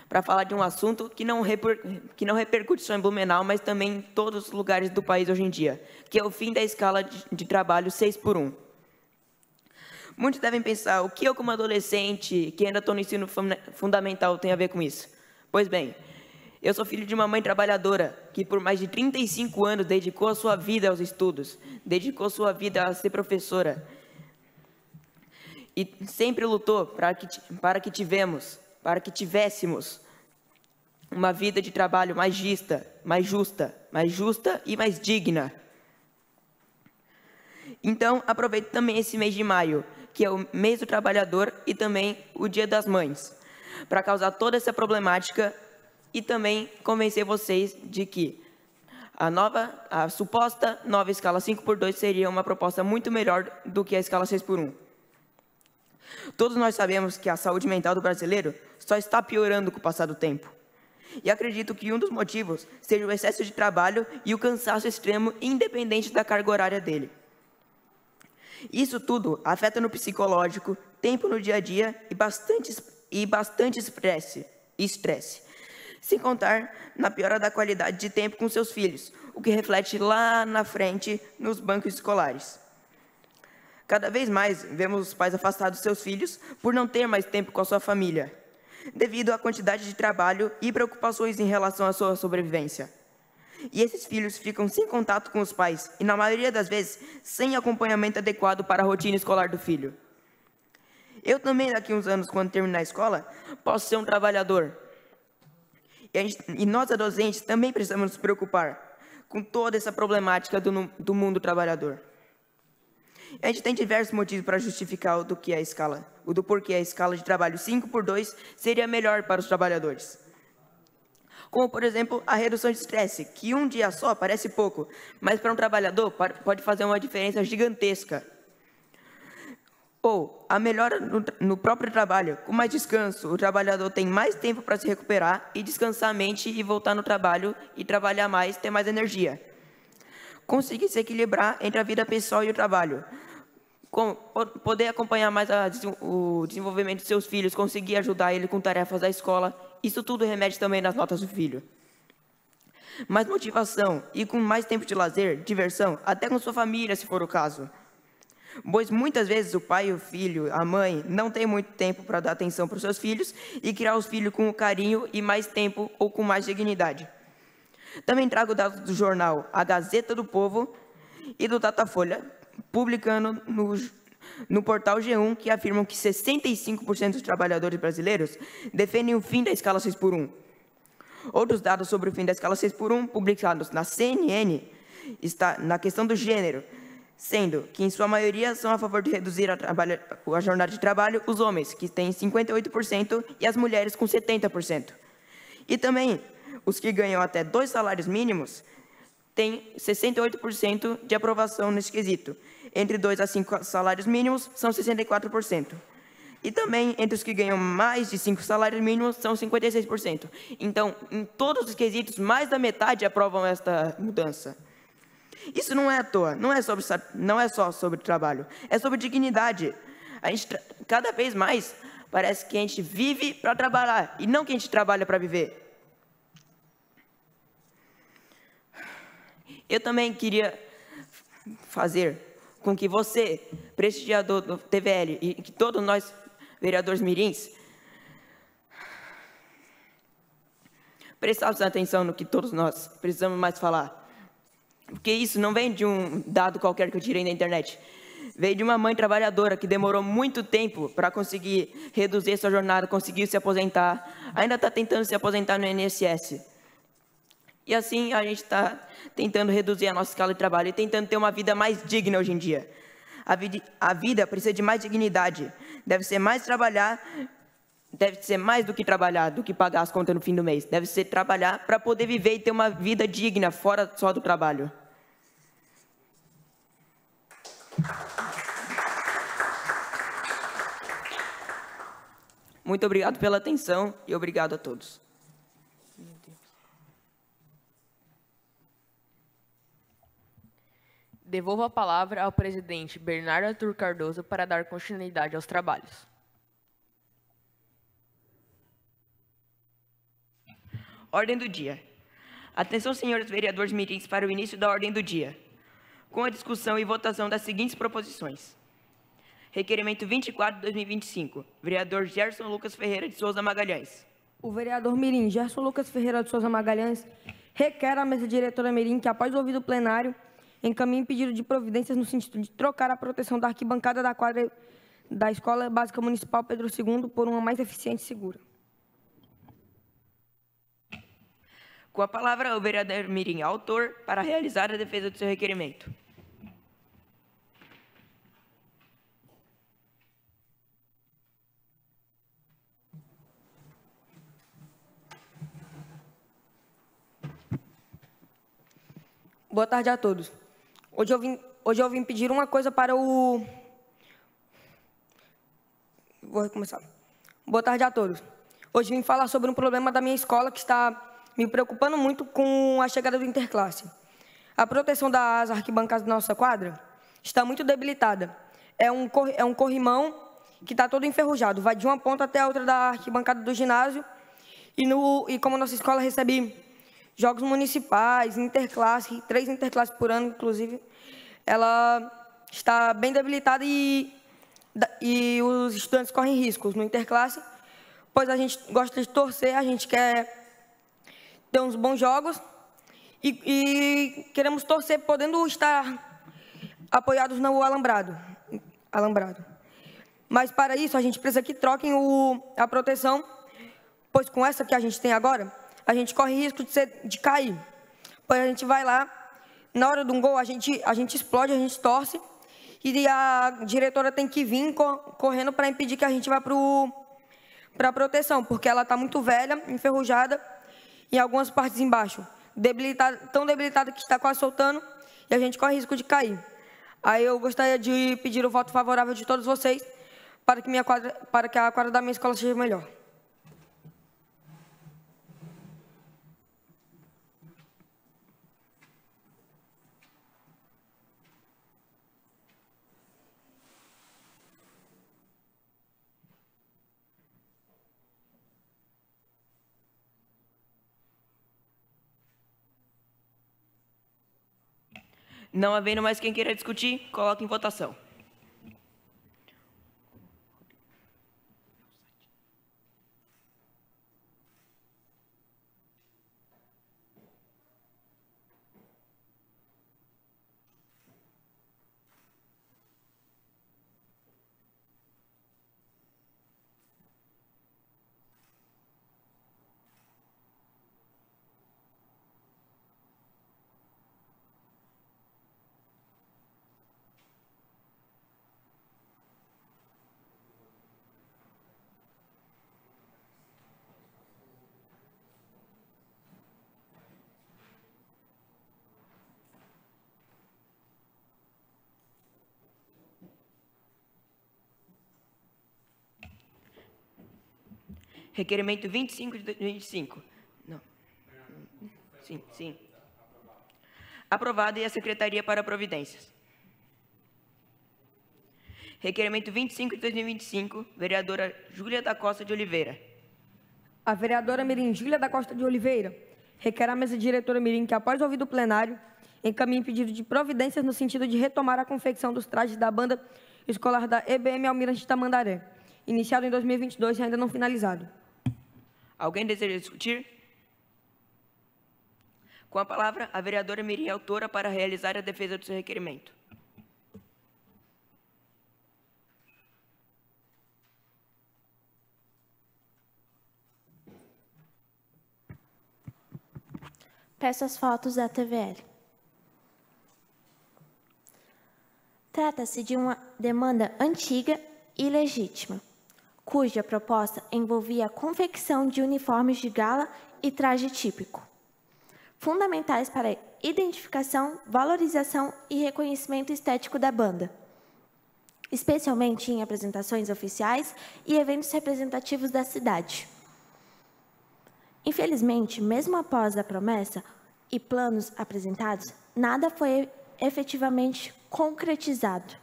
[SPEAKER 1] para falar de um assunto que não repercute só em Blumenau, mas também em todos os lugares do país hoje em dia, que é o fim da escala de trabalho 6x1. Muitos devem pensar, o que eu como adolescente, que ainda estou no ensino fundamental, tem a ver com isso? Pois bem, eu sou filho de uma mãe trabalhadora, que por mais de 35 anos dedicou a sua vida aos estudos, dedicou sua vida a ser professora, e sempre lutou para que tivéssemos uma vida de trabalho mais justa e mais digna. Então, aproveito também esse mês de maio, que é o mês do trabalhador e também o Dia das Mães, para causar toda essa problemática e também convencer vocês de que a suposta nova escala 5x2 seria uma proposta muito melhor do que a escala 6x1. Todos nós sabemos que a saúde mental do brasileiro só está piorando com o passar do tempo. E acredito que um dos motivos seja o excesso de trabalho e o cansaço extremo, independente da carga horária dele. Isso tudo afeta no psicológico, tempo no dia a dia e bastante estresse. Sem contar na piora da qualidade de tempo com seus filhos, o que reflete lá na frente nos bancos escolares. Cada vez mais vemos os pais afastados de seus filhos por não ter mais tempo com a sua família, devido à quantidade de trabalho e preocupações em relação à sua sobrevivência. E esses filhos ficam sem contato com os pais e, na maioria das vezes, sem acompanhamento adequado para a rotina escolar do filho. Eu também, daqui a uns anos, quando terminar a escola, posso ser um trabalhador. E nós, adolescentes, também precisamos nos preocupar com toda essa problemática do mundo trabalhador. A gente tem diversos motivos para justificar do porquê a escala de trabalho 5x2 seria melhor para os trabalhadores. Como, por exemplo, a redução de estresse, que um dia só parece pouco, mas para um trabalhador pode fazer uma diferença gigantesca. Ou a melhora no próprio trabalho, com mais descanso, o trabalhador tem mais tempo para se recuperar e descansar a mente e voltar no trabalho e trabalhar mais, ter mais energia. Conseguir se equilibrar entre a vida pessoal e o trabalho. Poder acompanhar mais o desenvolvimento de seus filhos, conseguir ajudar ele com tarefas da escola, isso tudo remete também nas notas do filho. Mais motivação e com mais tempo de lazer, diversão, até com sua família, se for o caso. Pois muitas vezes o pai, o filho, a mãe, não tem muito tempo para dar atenção para os seus filhos e criar os filhos com carinho e mais tempo ou com mais dignidade. Também trago dados do jornal A Gazeta do Povo e do Datafolha, publicando no portal G1, que afirmam que 65% dos trabalhadores brasileiros defendem o fim da escala 6x1. Outros dados sobre o fim da escala 6x1, publicados na CNN, está na questão do gênero, sendo que, em sua maioria, são a favor de reduzir a jornada de trabalho os homens, que têm 58%, e as mulheres com 70%. E também, os que ganham até 2 salários mínimos têm 68% de aprovação nesse quesito. Entre 2 a 5 salários mínimos, são 64%. E também, entre os que ganham mais de 5 salários mínimos, são 56%. Então, em todos os quesitos, mais da metade aprovam esta mudança. Isso não é à toa, não é só sobre trabalho, é sobre dignidade. Cada vez mais, parece que a gente vive para trabalhar, e não que a gente trabalha para viver. Eu também queria fazer com que você, prestigiador do TVL, e que todos nós, vereadores mirins, prestassem atenção no que todos nós precisamos mais falar. Porque isso não vem de um dado qualquer que eu tirei da internet. Veio de uma mãe trabalhadora que demorou muito tempo para conseguir reduzir sua jornada, conseguiu se aposentar, ainda está tentando se aposentar no INSS. E assim a gente está tentando reduzir a nossa escala de trabalho e tentando ter uma vida mais digna hoje em dia. A vida precisa de mais dignidade. Deve ser mais trabalhar, deve ser mais do que trabalhar, do que pagar as contas no fim do mês. Deve ser trabalhar para poder viver e ter uma vida digna, fora só do trabalho. Muito obrigado pela atenção e obrigado a todos.
[SPEAKER 5] Devolvo a palavra ao presidente Bernardo Arthur Cardoso para dar continuidade aos trabalhos.
[SPEAKER 1] Ordem do dia. Atenção, senhores vereadores mirins, para o início da ordem do dia, com a discussão e votação das seguintes proposições. Requerimento 24 de 2025, vereador Gerson Lucas Ferreira de Souza Magalhães.
[SPEAKER 9] O vereador mirim Gerson Lucas Ferreira de Souza Magalhães requer à mesa diretora mirim que, após ouvido o plenário, encaminhe pedido de providências no sentido de trocar a proteção da arquibancada da quadra da Escola Básica Municipal Pedro II por uma mais eficiente e segura.
[SPEAKER 1] Com a palavra, o vereador mirim autor para realizar a defesa do seu requerimento.
[SPEAKER 9] Boa tarde a todos. Hoje eu vim pedir uma coisa para o... Vou recomeçar. Boa tarde a todos. Hoje vim falar sobre um problema da minha escola que está me preocupando muito com a chegada do interclasse. A proteção das arquibancadas da nossa quadra está muito debilitada. É um corrimão que está todo enferrujado. Vai de uma ponta até a outra da arquibancada do ginásio. E como nossa escola recebe jogos municipais, interclasse, 3 interclasses por ano, inclusive, ela está bem debilitada e os estudantes correm riscos no interclasse, pois a gente gosta de torcer, a gente quer ter uns bons jogos e queremos torcer podendo estar apoiados no alambrado. Mas para isso a gente precisa que troquem a proteção, pois com essa que a gente tem agora, a gente corre risco de cair. Pois a gente vai lá, na hora de um gol, a gente explode, a gente torce, e a diretora tem que vir correndo para impedir que a gente vá para a proteção, porque ela está muito velha, enferrujada, em algumas partes embaixo, tão debilitada que está quase soltando, e a gente corre risco de cair. Aí eu gostaria de pedir o voto favorável de todos vocês, para que a quadra da minha escola seja melhor.
[SPEAKER 1] Não havendo mais quem queira discutir, coloque em votação. Requerimento 25 de 2025. Não. Sim. Aprovado e a Secretaria para Providências. Requerimento 25 de 2025, vereadora Júlia da Costa de Oliveira.
[SPEAKER 9] A vereadora mirim Júlia da Costa de Oliveira requer à mesa diretora mirim que, após ouvido o plenário, encaminhe pedido de providências no sentido de retomar a confecção dos trajes da banda escolar da EBM Almirante Tamandaré, iniciado em 2022 e ainda não finalizado.
[SPEAKER 1] Alguém deseja discutir? Com a palavra, a vereadora Mirim, autora, para realizar a defesa do seu requerimento.
[SPEAKER 10] Peço as fotos da TVL. Trata-se de uma demanda antiga e legítima, cuja proposta envolvia a confecção de uniformes de gala e traje típico, fundamentais para a identificação, valorização e reconhecimento estético da banda, especialmente em apresentações oficiais e eventos representativos da cidade. Infelizmente, mesmo após a promessa e planos apresentados, nada foi efetivamente concretizado.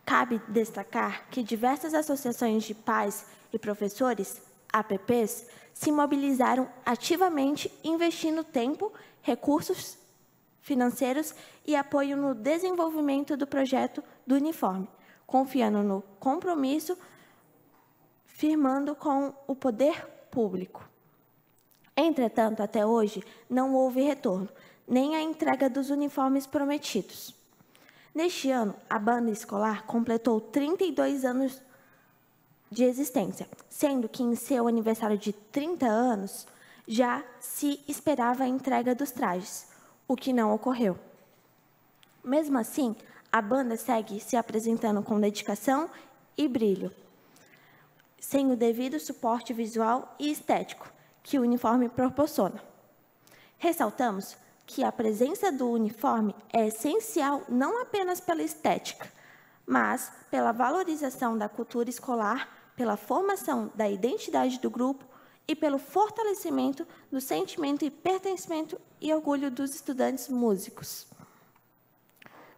[SPEAKER 10] Cabe destacar que diversas associações de pais e professores, APPs, se mobilizaram ativamente, investindo tempo, recursos financeiros e apoio no desenvolvimento do projeto do uniforme, confiando no compromisso, firmando com o poder público. Entretanto, até hoje, não houve retorno, nem a entrega dos uniformes prometidos. Neste ano, a banda escolar completou 32 anos de existência, sendo que em seu aniversário de 30 anos já se esperava a entrega dos trajes, o que não ocorreu. Mesmo assim, a banda segue se apresentando com dedicação e brilho, sem o devido suporte visual e estético que o uniforme proporciona. Ressaltamos que a presença do uniforme é essencial não apenas pela estética, mas pela valorização da cultura escolar, pela formação da identidade do grupo e pelo fortalecimento do sentimento de pertencimento e orgulho dos estudantes músicos.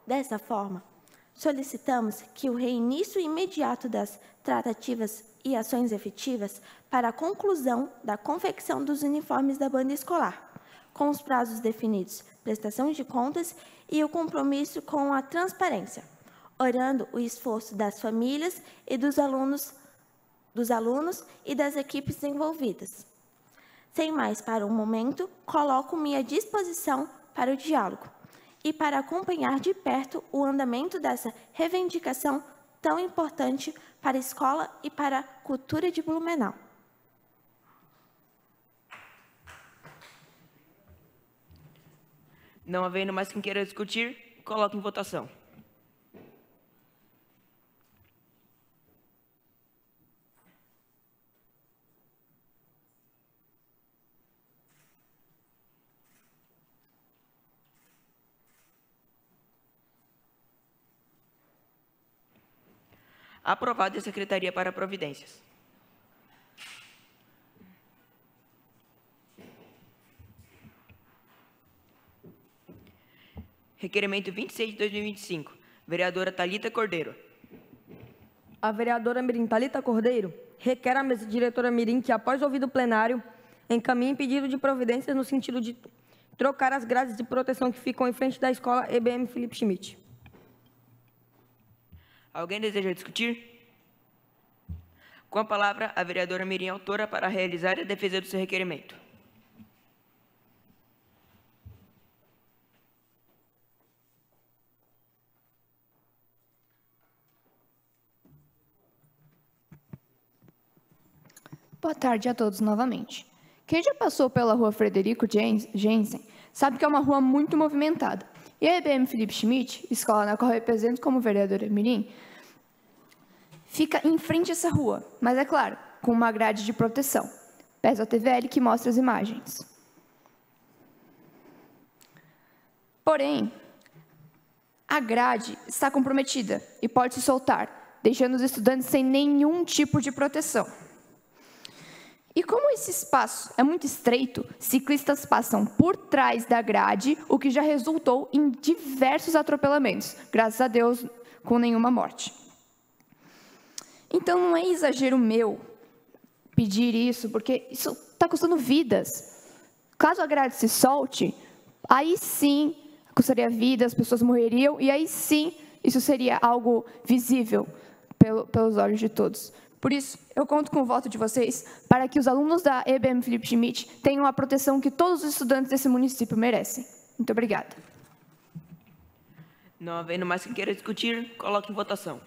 [SPEAKER 10] Dessa forma, solicitamos que o reinício imediato das tratativas e ações efetivas para a conclusão da confecção dos uniformes da banda escolar, com os prazos definidos, prestação de contas e o compromisso com a transparência, orando o esforço das famílias e dos alunos e das equipes envolvidas. Sem mais para o momento, coloco-me à disposição para o diálogo e para acompanhar de perto o andamento dessa reivindicação tão importante para a escola e para a cultura de Blumenau.
[SPEAKER 1] Não havendo mais quem queira discutir, coloco em votação. Aprovado a Secretaria para Providências. Requerimento 26 de 2025, vereadora Thalita Cordeiro.
[SPEAKER 9] A vereadora mirim Thalita Cordeiro requer à mesa diretora mirim que, após ouvido o plenário, encaminhe pedido de providências no sentido de trocar as grades de proteção que ficam em frente da escola EBM Felipe Schmidt.
[SPEAKER 1] Alguém deseja discutir? Com a palavra, a vereadora Mirim, autora, para realizar a defesa do seu requerimento.
[SPEAKER 7] Boa tarde a todos novamente. Quem já passou pela rua Frederico Jensen sabe que é uma rua muito movimentada. E a EBM Felipe Schmidt, escola na qual eu represento como vereadora mirim, fica em frente a essa rua, mas é claro, com uma grade de proteção. Peço ao TVL que mostre as imagens. Porém, a grade está comprometida e pode se soltar, deixando os estudantes sem nenhum tipo de proteção. E como esse espaço é muito estreito, ciclistas passam por trás da grade, o que já resultou em diversos atropelamentos, graças a Deus, com nenhuma morte. Então, não é exagero meu pedir isso, porque isso está custando vidas. Caso a grade se solte, aí sim custaria vidas, as pessoas morreriam, e aí sim isso seria algo visível pelos olhos de todos. Por isso, eu conto com o voto de vocês para que os alunos da EBM Felipe Schmidt tenham a proteção que todos os estudantes desse município merecem. Muito obrigada.
[SPEAKER 1] Não havendo mais quem queira discutir, coloque em votação.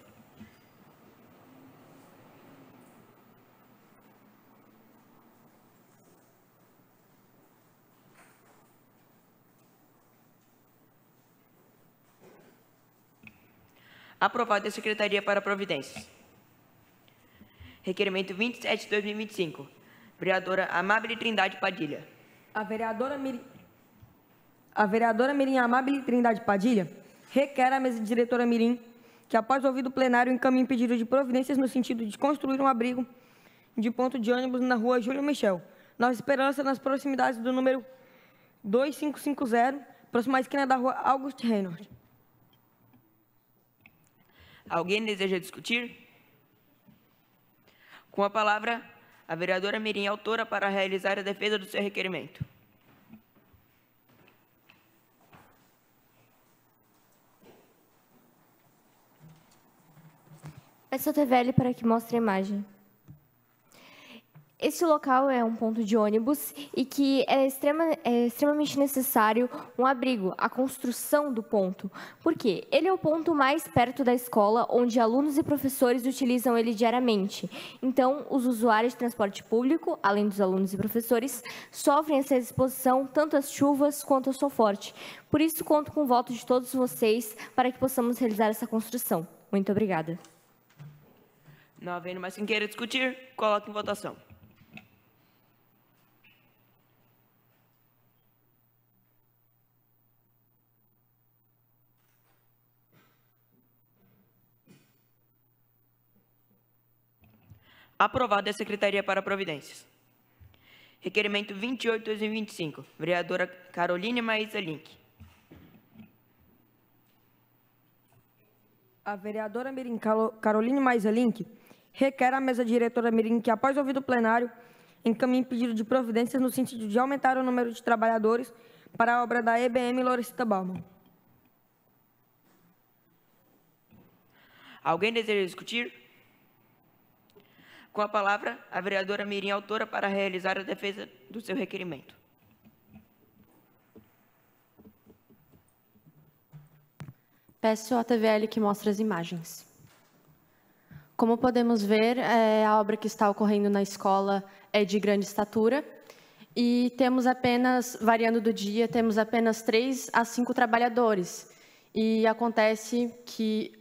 [SPEAKER 1] Aprovado a Secretaria para Providências. Requerimento 27 de 2025. Vereadora Amábile Trindade Padilha.
[SPEAKER 9] A vereadora Mirim Amábile Trindade Padilha requer à mesa diretora Mirim que, após ouvido o plenário, encaminhe pedido de providências no sentido de construir um abrigo de ponto de ônibus na rua Júlio Michel, Nova Esperança, nas proximidades do número 2550, próxima à esquina da rua August Reynolds.
[SPEAKER 1] Alguém deseja discutir? Com a palavra, a vereadora Mirim, autora, para realizar a defesa do seu requerimento.
[SPEAKER 15] Peço ao TVL para que mostre a imagem. Este local é um ponto de ônibus e que é extremamente necessário um abrigo, a construção do ponto. Por quê? Ele é o ponto mais perto da escola, onde alunos e professores utilizam ele diariamente. Então, os usuários de transporte público, além dos alunos e professores, sofrem essa exposição tanto às chuvas quanto ao sol forte. Por isso, conto com o voto de todos vocês para que possamos realizar essa construção. Muito obrigada.
[SPEAKER 1] Não havendo mais quem queira discutir, coloque em votação. Aprovado a Secretaria para Providências. Requerimento 28 de 2025. Vereadora Caroline Maísa Link.
[SPEAKER 9] A vereadora Mirim Caroline Maísa Link requer à mesa diretora Mirim que, após ouvido o plenário, encaminhe pedido de providências no sentido de aumentar o número de trabalhadores para a obra da EBM Lorecita Bauman.
[SPEAKER 1] Alguém deseja discutir? Com a palavra, a vereadora Mirim, autora, para realizar a defesa do seu requerimento.
[SPEAKER 8] Peço à TVL que mostre as imagens. Como podemos ver, a obra que está ocorrendo na escola é de grande estatura e temos apenas, variando do dia, temos apenas 3 a 5 trabalhadores. E acontece que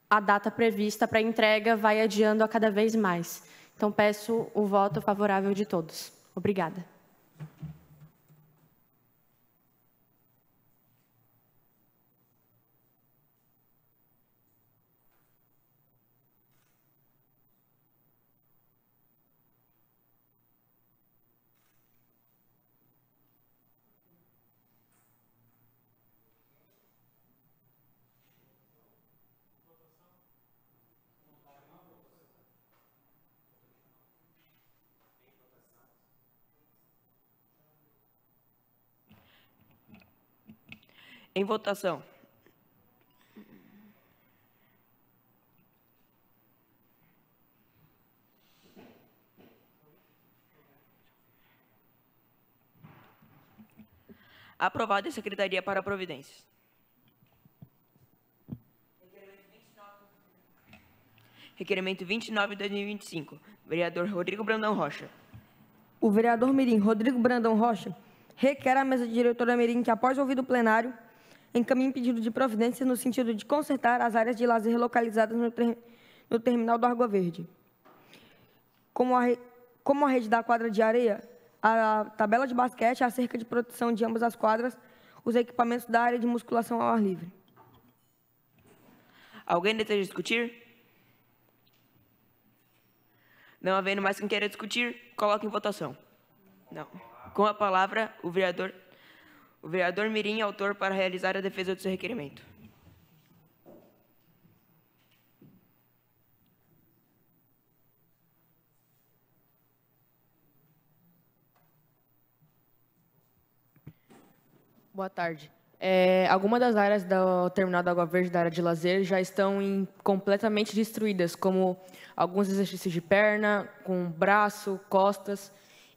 [SPEAKER 8] a data prevista para a entrega vai adiando a cada vez mais. Então, peço o voto favorável de todos. Obrigada.
[SPEAKER 1] Em votação. Aprovado a Secretaria para Providências. Requerimento 29 de 2025. Vereador Rodrigo Brandão Rocha.
[SPEAKER 9] O vereador Mirim Rodrigo Brandão Rocha requer à mesa diretora Mirim que, após ouvido o plenário, encaminhe pedido de providência no sentido de consertar as áreas de lazer localizadas no terminal do Água Verde. Como a rede da quadra de areia, a tabela de basquete, a cerca de proteção de ambas as quadras, os equipamentos da área de musculação ao ar livre.
[SPEAKER 1] Alguém deseja discutir? Não havendo mais quem queira discutir, coloque em votação. Não. Com a palavra, o vereador Mirim, autor, para realizar a defesa do seu requerimento.
[SPEAKER 5] Boa tarde. Algumas das áreas do terminal da Água Verde, da área de lazer, já estão completamente destruídas, como alguns exercícios de perna, com braço, costas,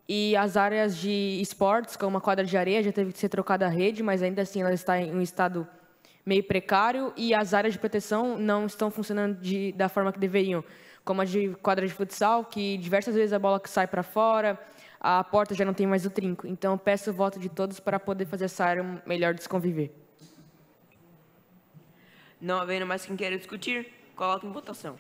[SPEAKER 5] e as áreas de esportes, como a quadra de areia, já teve que ser trocada a rede, mas ainda assim ela está em um estado meio precário, e as áreas de proteção não estão funcionando da forma que deveriam, como a de quadra de futsal, que diversas vezes a bola sai para fora, a porta já não tem mais o trinco. Então, peço o voto de todos para poder fazer essa área melhor de se conviver.
[SPEAKER 1] Não havendo mais quem queira discutir, coloque em votação.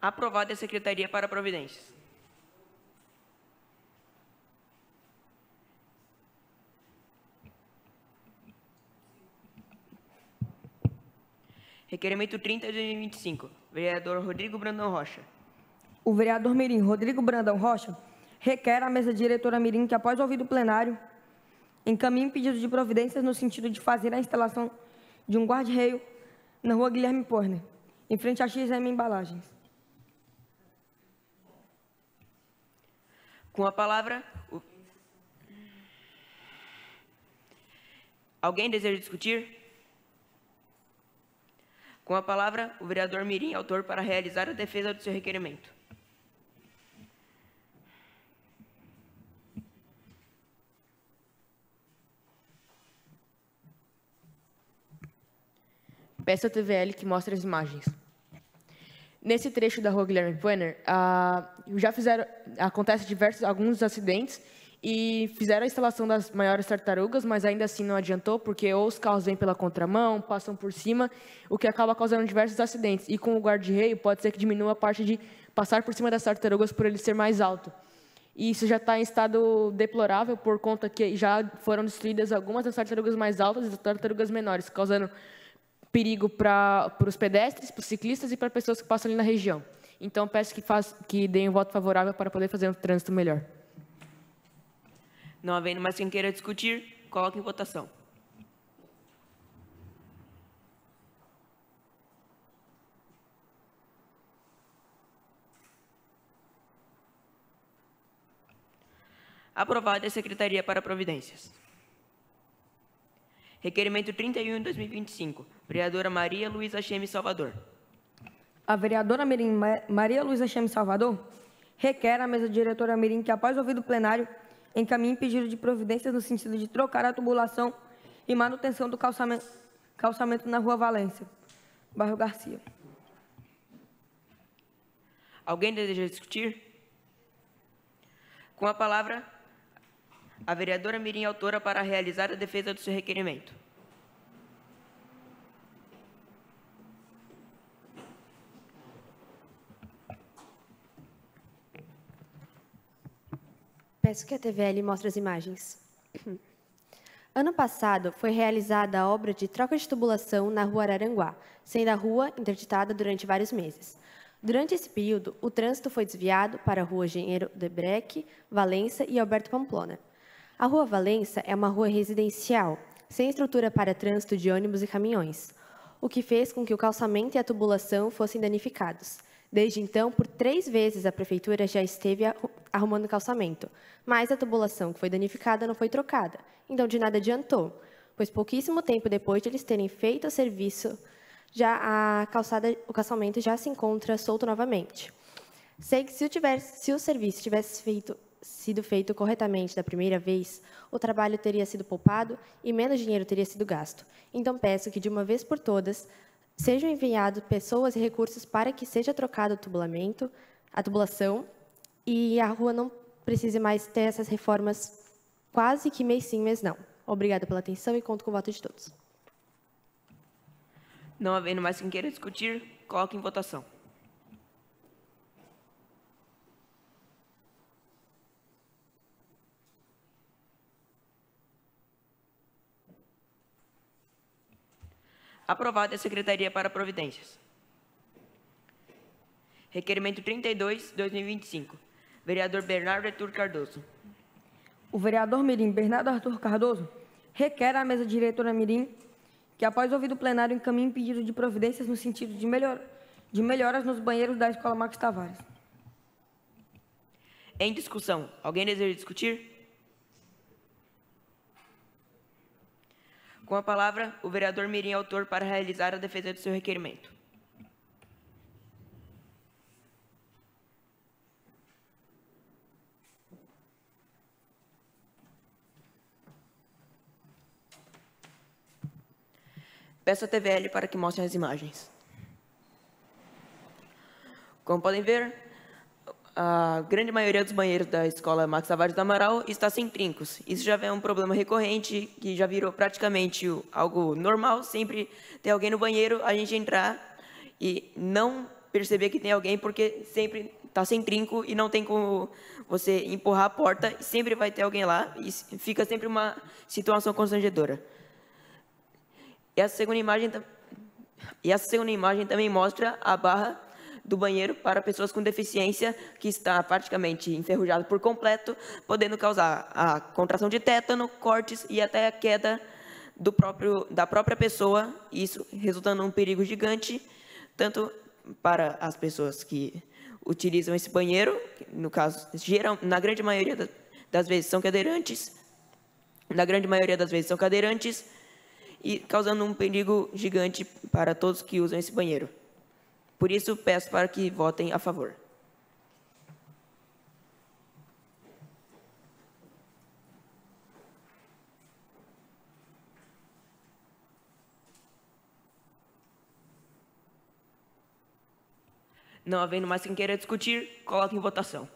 [SPEAKER 1] Aprovada a Secretaria para Providências. Requerimento 30 de 2025. Vereador Rodrigo Brandão Rocha.
[SPEAKER 9] O vereador Mirim Rodrigo Brandão Rocha requer à mesa diretora Mirim que, após ouvir o plenário, encaminhe pedido de providências no sentido de fazer a instalação de um guarda-reio na rua Guilherme Porner, em frente à XM Embalagens.
[SPEAKER 1] Com a palavra, alguém deseja discutir? Com a palavra, o vereador Mirim, autor, para realizar a defesa do seu requerimento.
[SPEAKER 5] Peço ao TVL que mostre as imagens. Nesse trecho da rua Guilherme Porner, acontece alguns acidentes e fizeram a instalação das maiores tartarugas, mas ainda assim não adiantou, porque ou os carros vêm pela contramão, passam por cima, o que acaba causando diversos acidentes. E com o guarda-reio, pode ser que diminua a parte de passar por cima das tartarugas por ele ser mais alto. E isso já está em estado deplorável, por conta que já foram destruídas algumas das tartarugas mais altas e das tartarugas menores, causando perigo para os pedestres, para os ciclistas e para pessoas que passam ali na região. Então, peço que deem um voto favorável para poder fazer um trânsito melhor.
[SPEAKER 1] Não havendo mais quem queira discutir, coloque em votação. Aprovada a Secretaria para Providências. Requerimento 31 de 2025. Vereadora Maria Luísa Cheme Salvador.
[SPEAKER 9] A vereadora Mirim Maria Luísa Cheme Salvador requer à mesa diretora Mirim que, após ouvido o plenário, encaminhe pedido de providências no sentido de trocar a tubulação e manutenção do calçamento na Rua Valência, bairro Garcia.
[SPEAKER 1] Alguém deseja discutir? Com a palavra, a vereadora Mirim, autora, para realizar a defesa do seu requerimento.
[SPEAKER 16] Peço que a TVL mostre as imagens. Ano passado, foi realizada a obra de troca de tubulação na Rua Araranguá, sendo a rua interditada durante vários meses. Durante esse período, o trânsito foi desviado para a Rua Engenheiro Debreck, Valença e Alberto Pamplona. A Rua Valença é uma rua residencial, sem estrutura para trânsito de ônibus e caminhões, o que fez com que o calçamento e a tubulação fossem danificados. Desde então, por 3 vezes a Prefeitura já esteve arrumando o calçamento, mas a tubulação que foi danificada não foi trocada, então de nada adiantou, pois pouquíssimo tempo depois de eles terem feito o serviço, o calçamento já se encontra solto novamente. Sei que se o serviço tivesse sido feito corretamente da primeira vez, o trabalho teria sido poupado e menos dinheiro teria sido gasto. Então peço que, de uma vez por todas, sejam enviados pessoas e recursos para que seja trocado a tubulação, e a rua não precise mais ter essas reformas quase que mês sim, mês não. Obrigada pela atenção e conto com o voto de todos.
[SPEAKER 1] Não havendo mais quem queira discutir, coloque em votação. Aprovada a Secretaria para Providências. Requerimento 32, 2025. Vereador Bernardo Arthur Cardoso.
[SPEAKER 9] O vereador Mirim Bernardo Arthur Cardoso requer à mesa diretora Mirim que, após ouvido plenário, encaminhe pedido de providências no sentido de melhoras nos banheiros da Escola Max Tavares.
[SPEAKER 1] Em discussão, alguém deseja discutir? Com a palavra, o vereador Mirim Autor para realizar a defesa do seu requerimento. Peço a TVL para que mostrem as imagens. Como podem ver, a grande maioria dos banheiros da Escola Max Tavares do Amaral está sem trincos. Isso já é um problema recorrente, que já virou praticamente algo normal. Sempre tem alguém no banheiro, a gente entrar e não perceber que tem alguém, porque sempre está sem trinco e não tem como você empurrar a porta. E sempre vai ter alguém lá e fica sempre uma situação constrangedora. E a segunda imagem também mostra a barra do banheiro para pessoas com deficiência, que está praticamente enferrujado por completo, podendo causar a contração de tétano, cortes e até a queda da própria pessoa, isso resultando num perigo gigante, tanto para as pessoas que utilizam esse banheiro, no caso, na grande maioria das vezes são cadeirantes, e causando um perigo gigante para todos que usam esse banheiro. Por isso, peço para que votem a favor. Não havendo mais quem queira discutir, coloque em votação.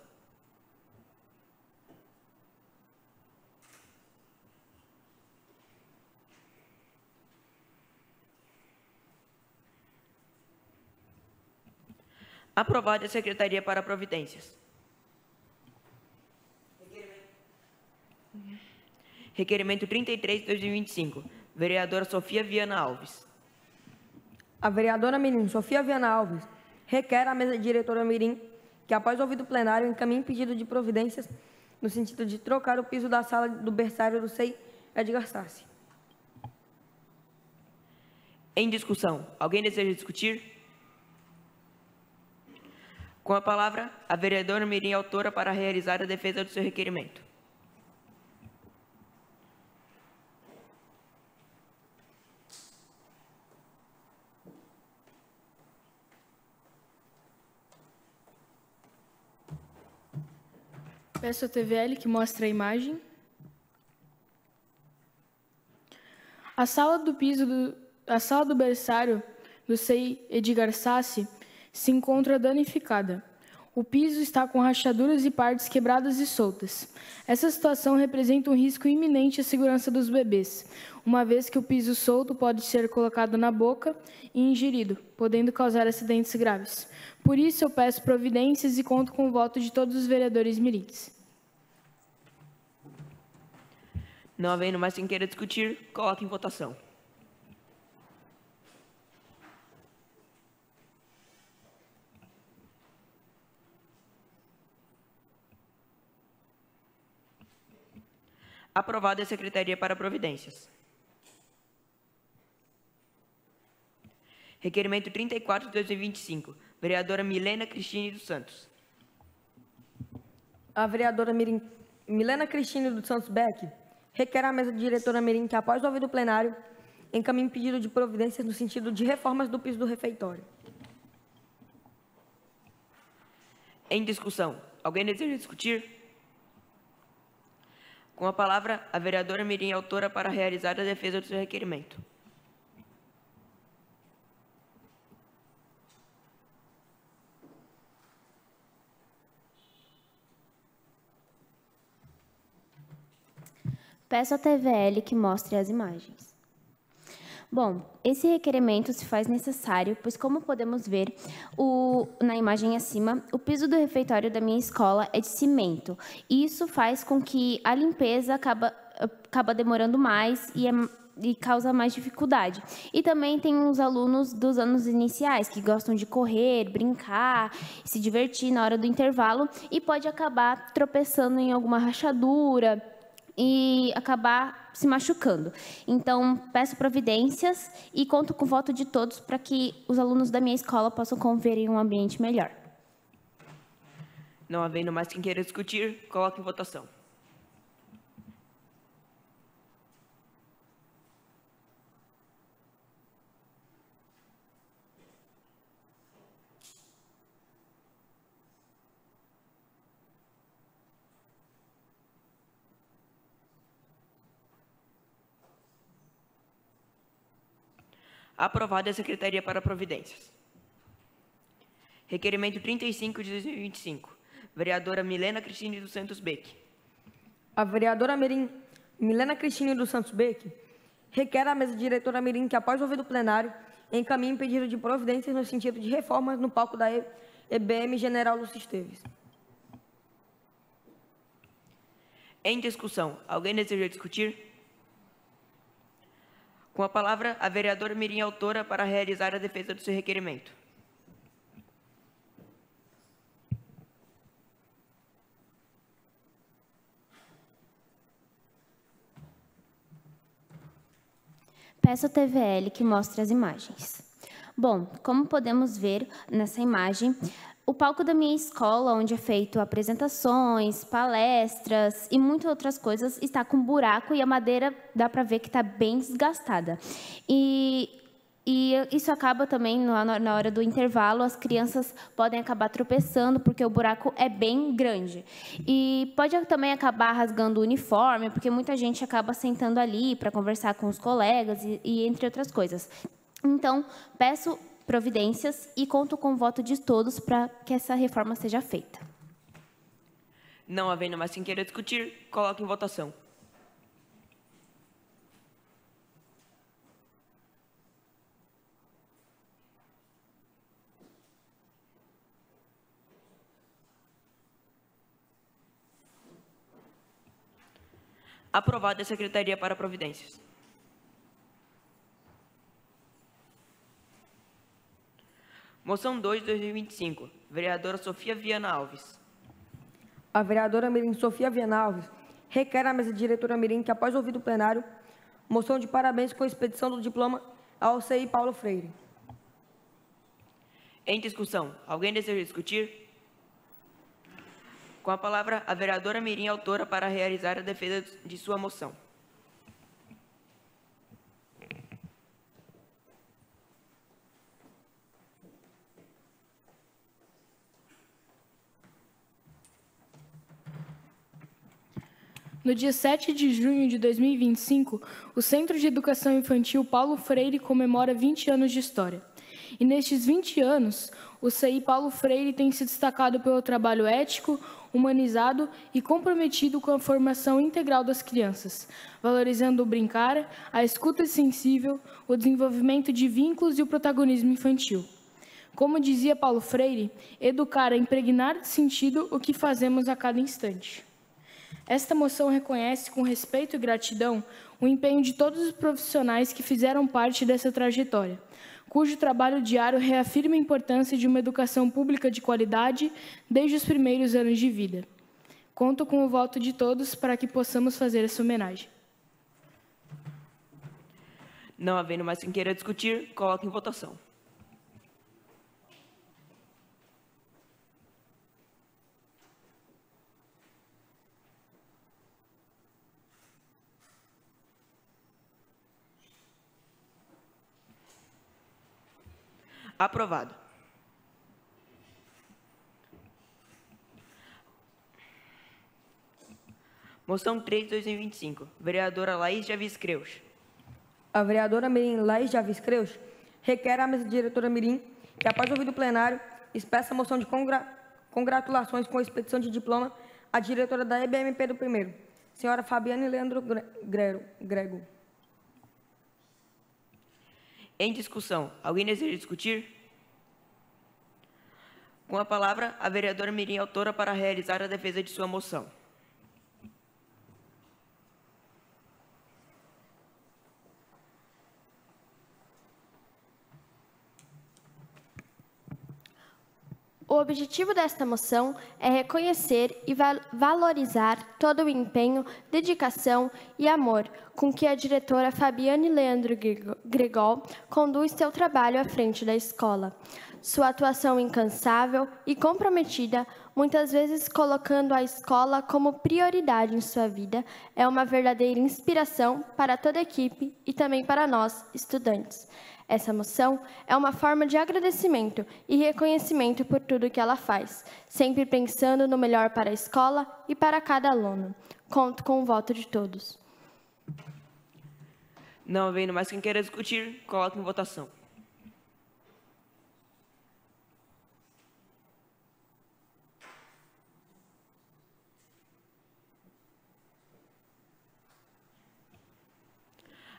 [SPEAKER 1] Aprovada a Secretaria para Providências. Requerimento 33, 2025. Vereadora Sofia Viana Alves.
[SPEAKER 9] A vereadora Mirim Sofia Viana Alves requer à mesa diretora Mirim que, após ouvido plenário, encaminhe pedido de providências no sentido de trocar o piso da sala do berçário do SEI Edgar Sassi.
[SPEAKER 1] Em discussão, alguém deseja discutir? Com a palavra, a vereadora Mirim Autora para realizar a defesa do seu requerimento.
[SPEAKER 11] Peço a TVL que mostre a imagem. A sala do berçário do SEI Edgar Sassi se encontra danificada. O piso está com rachaduras e partes quebradas e soltas. Essa situação representa um risco iminente à segurança dos bebês, uma vez que o piso solto pode ser colocado na boca e ingerido, podendo causar acidentes graves. Por isso, eu peço providências e conto com o voto de todos os vereadores mirins.
[SPEAKER 1] Não havendo mais quem queira discutir, coloque em votação. Aprovada a Secretaria para Providências. Requerimento 34 de 2025. Vereadora Milena Cristine dos Santos.
[SPEAKER 9] A vereadora Milena Cristine dos Santos Beck requer à mesa diretora Mirim que, após o ouvido plenário, encaminhe pedido de providências no sentido de reformas do piso do refeitório.
[SPEAKER 1] Em discussão, alguém deseja discutir? Com a palavra, a vereadora Mirim Autora para realizar a defesa do seu requerimento.
[SPEAKER 3] Peço à TVL que mostre as imagens. Bom, esse requerimento se faz necessário, pois como podemos ver na imagem acima, o piso do refeitório da minha escola é de cimento. E isso faz com que a limpeza acaba demorando mais e causa mais dificuldade. E também tem os alunos dos anos iniciais, que gostam de correr, brincar, se divertir na hora do intervalo, e pode acabar tropeçando em alguma rachadura e acabar se machucando. Então, peço providências e conto com o voto de todos para que os alunos da minha escola possam conviver em um ambiente melhor.
[SPEAKER 1] Não havendo mais quem queira discutir, coloque em votação. Aprovada a Secretaria para Providências. Requerimento 35 de 2025. Vereadora Milena Cristine dos Santos Beck.
[SPEAKER 9] A vereadora Milena Cristine dos Santos Beck requer à mesa diretora mirim que, após ouvido o plenário, encaminhe um pedido de providências no sentido de reformas no palco da EBM General Lúcio Esteves.
[SPEAKER 1] Em discussão, alguém deseja discutir? Com a palavra, a vereadora mirim autora para realizar a defesa do seu requerimento.
[SPEAKER 3] Peço ao TVL que mostre as imagens. Bom, como podemos ver nessa imagem, o palco da minha escola, onde é feito apresentações, palestras e muitas outras coisas, está com buraco e a madeira dá para ver que está bem desgastada. E isso acaba também, na hora do intervalo, as crianças podem acabar tropeçando, porque o buraco é bem grande. E pode também acabar rasgando o uniforme, porque muita gente acaba sentando ali para conversar com os colegas e entre outras coisas. Então, peço providências e conto com o voto de todos para que essa reforma seja feita.
[SPEAKER 1] Não havendo mais quem queira discutir, coloque em votação. Aprovada a Secretaria para Providências. Moção 2 de 2025. Vereadora Sofia Viana Alves.
[SPEAKER 9] A vereadora mirim Sofia Viana Alves requer à mesa diretora mirim que, após ouvido o plenário, moção de parabéns com expedição do diploma ao CI Paulo Freire.
[SPEAKER 1] Em discussão, alguém deseja discutir? Com a palavra, a vereadora mirim autora para realizar a defesa de sua moção.
[SPEAKER 11] No dia 7 de junho de 2025, o Centro de Educação Infantil Paulo Freire comemora 20 anos de história. E nestes 20 anos, o CI Paulo Freire tem se destacado pelo trabalho ético, humanizado e comprometido com a formação integral das crianças, valorizando o brincar, a escuta sensível, o desenvolvimento de vínculos e o protagonismo infantil. Como dizia Paulo Freire, educar é impregnar de sentido o que fazemos a cada instante. Esta moção reconhece com respeito e gratidão o empenho de todos os profissionais que fizeram parte dessa trajetória, cujo trabalho diário reafirma a importância de uma educação pública de qualidade desde os primeiros anos de vida. Conto com o voto de todos para que possamos fazer essa homenagem.
[SPEAKER 1] Não havendo mais quem queira discutir, coloque em votação. Aprovado. Moção 3 de 2025. Vereadora Laís Javis Creus.
[SPEAKER 9] A vereadora mirim Laís Javis Creus requer à mesa diretora mirim que, após ouvido o plenário, expressa a moção de congratulações com a expedição de diploma à diretora da EBMP do primeiro, senhora Fabiane Leandro Grego.
[SPEAKER 1] Em discussão, alguém deseja discutir? Com a palavra, a vereadora Mirim, autora, para realizar a defesa de sua moção.
[SPEAKER 14] O objetivo desta moção é reconhecer e valorizar todo o empenho, dedicação e amor com que a diretora Fabiane Leandro Gregol conduz seu trabalho à frente da escola. Sua atuação incansável e comprometida, muitas vezes colocando a escola como prioridade em sua vida, é uma verdadeira inspiração para toda a equipe e também para nós, estudantes. Essa moção é uma forma de agradecimento e reconhecimento por tudo que ela faz, sempre pensando no melhor para a escola e para cada aluno. Conto com o voto de todos.
[SPEAKER 1] Não havendo mais quem queira discutir, coloque em votação.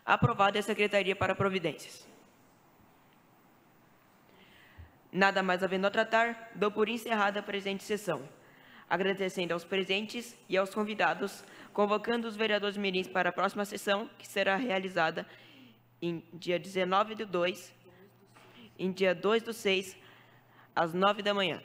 [SPEAKER 1] Aprovada a Secretaria para Providências. Nada mais havendo a tratar, dou por encerrada a presente sessão, agradecendo aos presentes e aos convidados, convocando os vereadores mirins para a próxima sessão, que será realizada em dia 19/2, em dia 2/6, às 9 da manhã.